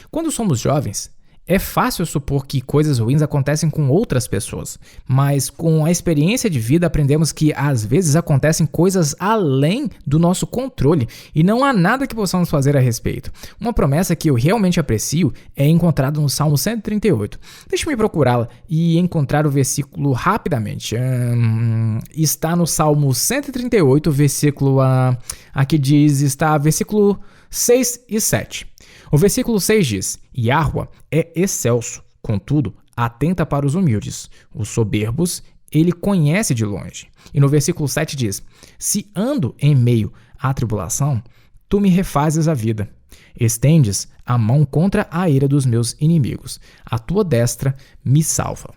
Quando somos jovens, é fácil supor que coisas ruins acontecem com outras pessoas, mas com a experiência de vida aprendemos que às vezes acontecem coisas além do nosso controle e não há nada que possamos fazer a respeito. Uma promessa que eu realmente aprecio é encontrada no Salmo 138. Deixe-me procurá-la e encontrar o versículo rapidamente. Está no Salmo 138, versículo aqui diz, está versículo 6 e 7. O versículo 6 diz, Yahweh é excelso, contudo, atenta para os humildes. Os soberbos ele conhece de longe. E no versículo 7 diz, se ando em meio à tribulação, tu me refazes a vida. Estendes a mão contra a ira dos meus inimigos. A tua destra me salva.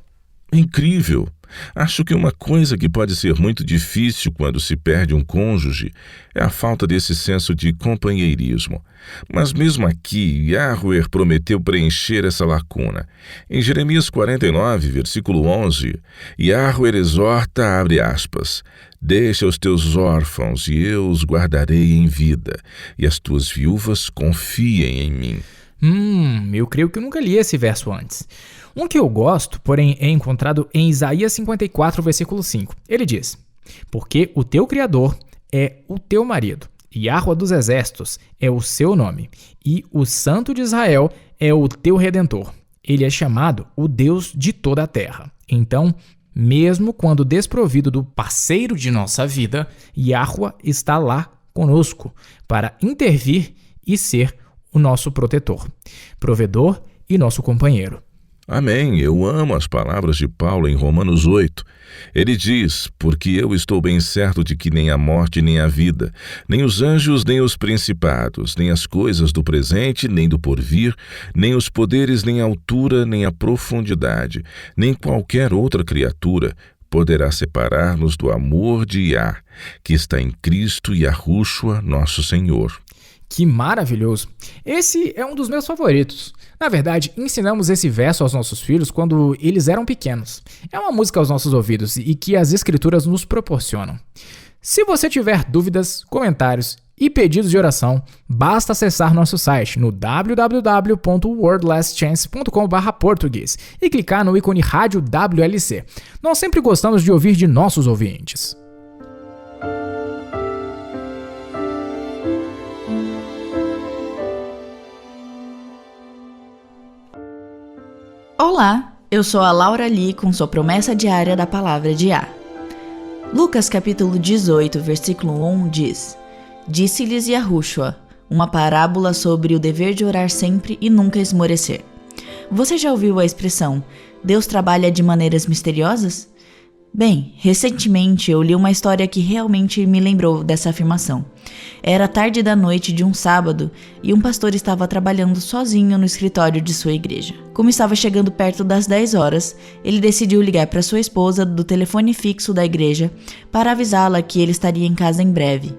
Incrível! Acho que uma coisa que pode ser muito difícil quando se perde um cônjuge é a falta desse senso de companheirismo. Mas mesmo aqui, Yahweh prometeu preencher essa lacuna. Em Jeremias 49, versículo 11, Yahweh exorta, abre aspas, deixa os teus órfãos e eu os guardarei em vida, e as tuas viúvas confiem em mim. Eu creio que eu nunca li esse verso antes. Um que eu gosto, porém é encontrado em Isaías 54, versículo 5. Ele diz, porque o teu Criador é o teu marido, Yahweh dos exércitos é o seu nome, e o Santo de Israel é o teu Redentor. Ele é chamado o Deus de toda a terra. Então, mesmo quando desprovido do parceiro de nossa vida, Yahweh está lá conosco para intervir e ser o nosso protetor, provedor e nosso companheiro. Amém. Eu amo as palavras de Paulo em Romanos 8. Ele diz, porque eu estou bem certo de que nem a morte nem a vida, nem os anjos nem os principados, nem as coisas do presente nem do porvir, nem os poderes nem a altura nem a profundidade, nem qualquer outra criatura poderá separar-nos do amor de Yah, que está em Cristo Yahushua, nosso Senhor. Que maravilhoso! Esse é um dos meus favoritos. Na verdade, ensinamos esse verso aos nossos filhos quando eles eram pequenos. É uma música aos nossos ouvidos e que as escrituras nos proporcionam. Se você tiver dúvidas, comentários e pedidos de oração, basta acessar nosso site no www.wordlastchance.com/português e clicar no ícone Rádio WLC. Nós sempre gostamos de ouvir de nossos ouvintes. Olá, eu sou a Laura Lee com sua promessa diária da palavra de Yah. Lucas capítulo 18, versículo 1 diz: Disse-lhes Yahushua, uma parábola sobre o dever de orar sempre e nunca esmorecer. Você já ouviu a expressão, Deus trabalha de maneiras misteriosas? Bem, recentemente eu li uma história que realmente me lembrou dessa afirmação. Era tarde da noite de um sábado e um pastor estava trabalhando sozinho no escritório de sua igreja. Como estava chegando perto das 10 horas, ele decidiu ligar para sua esposa do telefone fixo da igreja para avisá-la que ele estaria em casa em breve.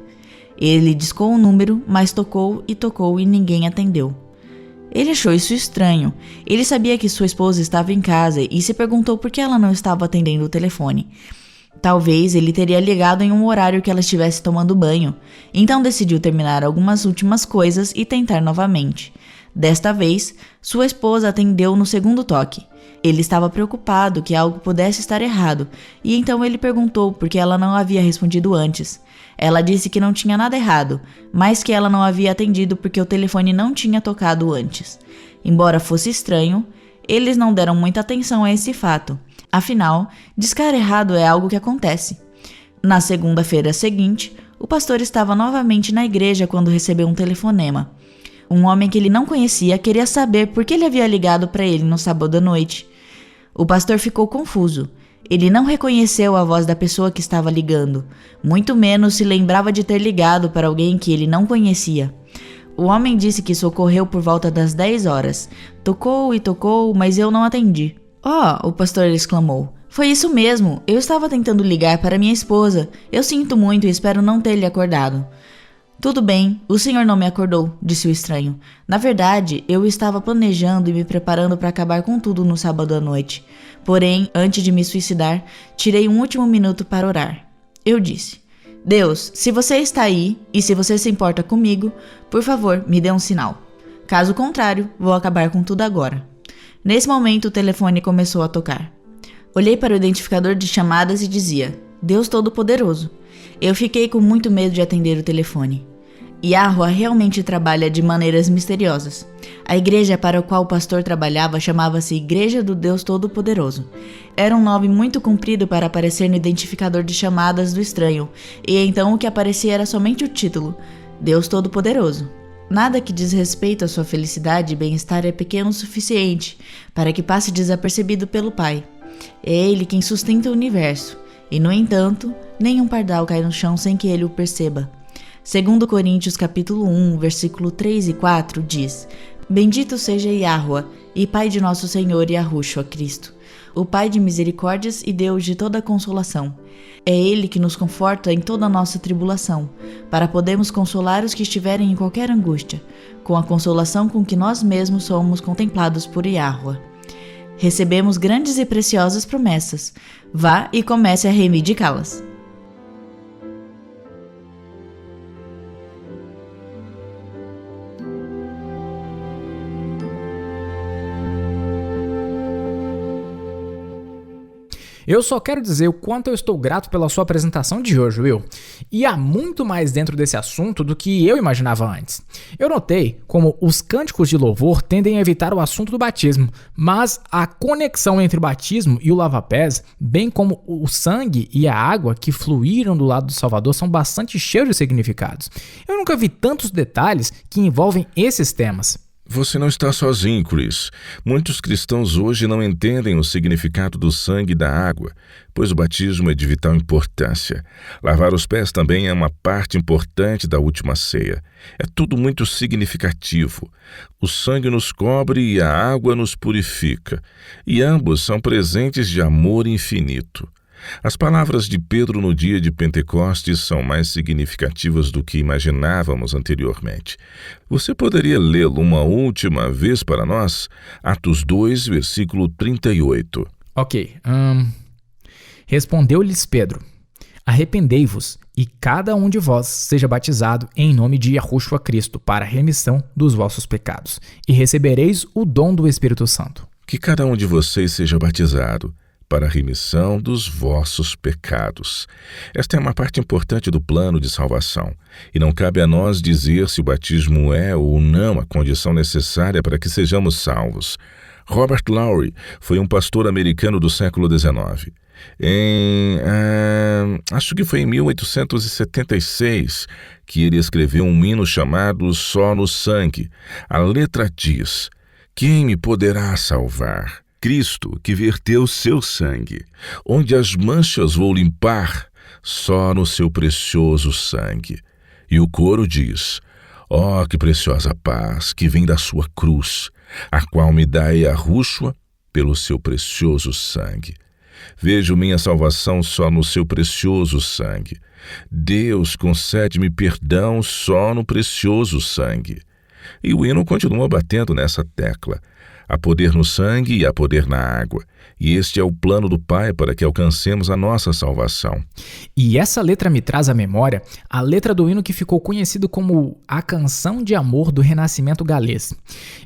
Ele discou o número, mas tocou e ninguém atendeu. Ele achou isso estranho. Ele sabia que sua esposa estava em casa e se perguntou por que ela não estava atendendo o telefone. Talvez ele teria ligado em um horário que ela estivesse tomando banho. Então decidiu terminar algumas últimas coisas e tentar novamente. Desta vez, sua esposa atendeu no segundo toque. Ele estava preocupado que algo pudesse estar errado, e então ele perguntou por que ela não havia respondido antes. Ela disse que não tinha nada errado, mas que ela não havia atendido porque o telefone não tinha tocado antes. Embora fosse estranho, eles não deram muita atenção a esse fato. Afinal, discar errado é algo que acontece. Na segunda-feira seguinte, o pastor estava novamente na igreja quando recebeu um telefonema. Um homem que ele não conhecia queria saber por que ele havia ligado para ele no sábado à noite. O pastor ficou confuso. Ele não reconheceu a voz da pessoa que estava ligando, muito menos se lembrava de ter ligado para alguém que ele não conhecia. O homem disse que isso ocorreu por volta das 10 horas. Tocou e tocou, mas eu não atendi. Oh, o pastor exclamou. Foi isso mesmo, eu estava tentando ligar para minha esposa. Eu sinto muito e espero não ter lhe acordado. Tudo bem, o senhor não me acordou, disse o estranho. Na verdade, eu estava planejando e me preparando para acabar com tudo no sábado à noite. Porém, antes de me suicidar, tirei um último minuto para orar. Eu disse, Deus, se você está aí e se você se importa comigo, por favor, me dê um sinal. Caso contrário, vou acabar com tudo agora. Nesse momento, o telefone começou a tocar. Olhei para o identificador de chamadas e dizia, Deus Todo-Poderoso. Eu fiquei com muito medo de atender o telefone. Yahweh realmente trabalha de maneiras misteriosas. A igreja para a qual o pastor trabalhava chamava-se Igreja do Deus Todo-Poderoso. Era um nome muito comprido para aparecer no identificador de chamadas do estranho, e então o que aparecia era somente o título, Deus Todo-Poderoso. Nada que diz respeito à sua felicidade e bem-estar é pequeno o suficiente para que passe desapercebido pelo Pai. É Ele quem sustenta o universo, e no entanto, nenhum pardal cai no chão sem que ele o perceba. Segundo Coríntios capítulo 1, versículo 3 e 4 diz, Bendito seja Yahweh e Pai de nosso Senhor Yahushua Cristo, o Pai de misericórdias e Deus de toda consolação. É Ele que nos conforta em toda a nossa tribulação, para podermos consolar os que estiverem em qualquer angústia, com a consolação com que nós mesmos somos contemplados por Yahuwah. Recebemos grandes e preciosas promessas. Vá e comece a reivindicá-las. Eu só quero dizer o quanto eu estou grato pela sua apresentação de hoje, Will. E há muito mais dentro desse assunto do que eu imaginava antes. Eu notei como os cânticos de louvor tendem a evitar o assunto do batismo, mas a conexão entre o batismo e o lava-pés, bem como o sangue e a água que fluíram do lado do Salvador, são bastante cheios de significados. Eu nunca vi tantos detalhes que envolvem esses temas. Você não está sozinho, Chris. Muitos cristãos hoje não entendem o significado do sangue e da água, pois o batismo é de vital importância. Lavar os pés também é uma parte importante da última ceia. É tudo muito significativo. O sangue nos cobre e a água nos purifica, e ambos são presentes de amor infinito. As palavras de Pedro no dia de Pentecostes são mais significativas do que imaginávamos anteriormente. Você poderia lê-lo uma última vez para nós? Atos 2, versículo 38. Ok. Respondeu-lhes Pedro: Arrependei-vos, e cada um de vós seja batizado em nome de Yahushua Cristo para a remissão dos vossos pecados, e recebereis o dom do Espírito Santo. Que cada um de vocês seja batizado para a remissão dos vossos pecados. Esta é uma parte importante do plano de salvação, e não cabe a nós dizer se o batismo é ou não a condição necessária para que sejamos salvos. Robert Lowry foi um pastor americano do século XIX. Acho que foi em 1876 que ele escreveu um hino chamado Só no Sangue. A letra diz: Quem me poderá salvar? Cristo, que verteu seu sangue, onde as manchas vou limpar, só no seu precioso sangue. E o coro diz: ó, que preciosa paz que vem da sua cruz, a qual me dá Yahushua pelo seu precioso sangue. Vejo minha salvação só no seu precioso sangue. Deus concede-me perdão só no precioso sangue. E o hino continua batendo nessa tecla. Há poder no sangue e há poder na água. E este é o plano do Pai para que alcancemos a nossa salvação. E essa letra me traz à memória a letra do hino que ficou conhecido como a Canção de Amor do Renascimento Galês.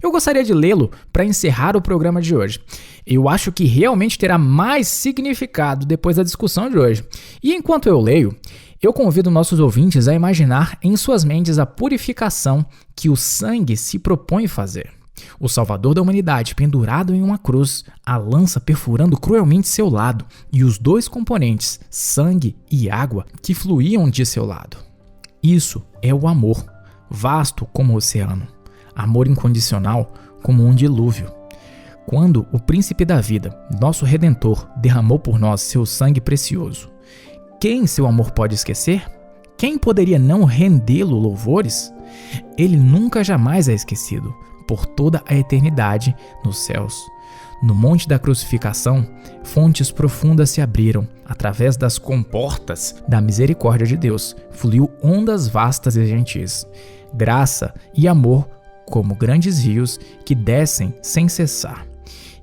Eu gostaria de lê-lo para encerrar o programa de hoje. Eu acho que realmente terá mais significado depois da discussão de hoje. E enquanto eu leio, eu convido nossos ouvintes a imaginar em suas mentes a purificação que o sangue se propõe fazer. O Salvador da humanidade pendurado em uma cruz, a lança perfurando cruelmente seu lado e os dois componentes, sangue e água, que fluíam de seu lado. Isso é o amor, vasto como o oceano, amor incondicional como um dilúvio. Quando o Príncipe da Vida, nosso Redentor, derramou por nós seu sangue precioso, quem seu amor pode esquecer? Quem poderia não rendê-lo louvores? Ele nunca jamais é esquecido, por toda a eternidade nos céus. No monte da crucificação, fontes profundas se abriram, através das comportas da misericórdia de Deus, fluiu ondas vastas e gentis, graça e amor como grandes rios que descem sem cessar.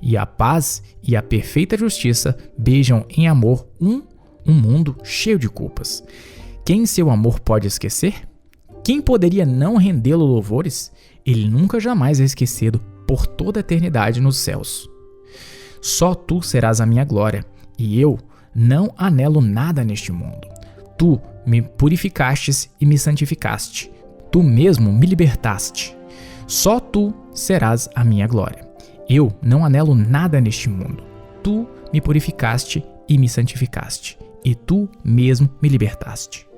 E a paz e a perfeita justiça beijam em amor um mundo cheio de culpas. Quem seu amor pode esquecer? Quem poderia não rendê-lo louvores? Ele nunca jamais é esquecido por toda a eternidade nos céus. Só tu serás a minha glória, e eu não anelo nada neste mundo. Tu me purificastes e me santificaste. Tu mesmo me libertaste. Só tu serás a minha glória. Eu não anelo nada neste mundo. Tu me purificaste e me santificaste. E tu mesmo me libertaste.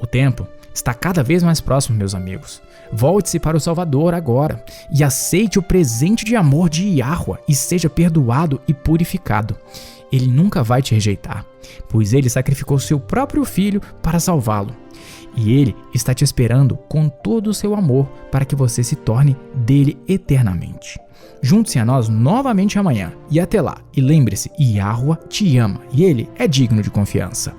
O tempo está cada vez mais próximo, meus amigos. Volte-se para o Salvador agora e aceite o presente de amor de Yahweh e seja perdoado e purificado. Ele nunca vai te rejeitar, pois ele sacrificou seu próprio filho para salvá-lo. E ele está te esperando com todo o seu amor para que você se torne dele eternamente. Junte-se a nós novamente amanhã e até lá. E lembre-se, Yahweh te ama e ele é digno de confiança.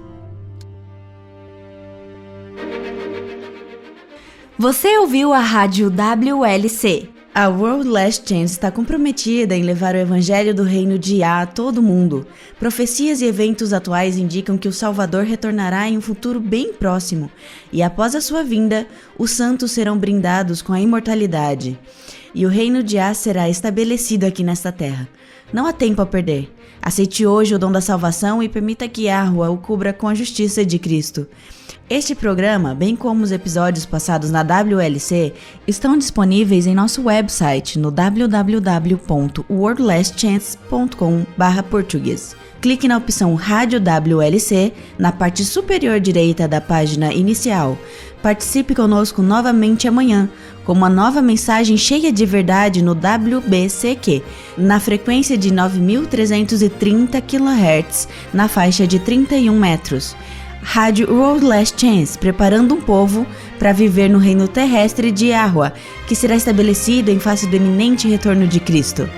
Você ouviu a rádio WLC. A World Last Chance está comprometida em levar o evangelho do reino de Yah a todo mundo. Profecias e eventos atuais indicam que o Salvador retornará em um futuro bem próximo, e após a sua vinda, os santos serão brindados com a imortalidade, e o reino de Yah será estabelecido aqui nesta terra. Não há tempo a perder. Aceite hoje o dom da salvação e permita que Yahweh o cubra com a justiça de Cristo. Este programa, bem como os episódios passados na WLC, estão disponíveis em nosso website no www.worldlastchance.com/português. Clique na opção Rádio WLC na parte superior direita da página inicial. Participe conosco novamente amanhã com uma nova mensagem cheia de verdade no WBCQ, na frequência de 9.330 kHz, na faixa de 31 metros. Rádio World Last Chance, preparando um povo para viver no reino terrestre de Yahweh, que será estabelecido em face do iminente retorno de Cristo.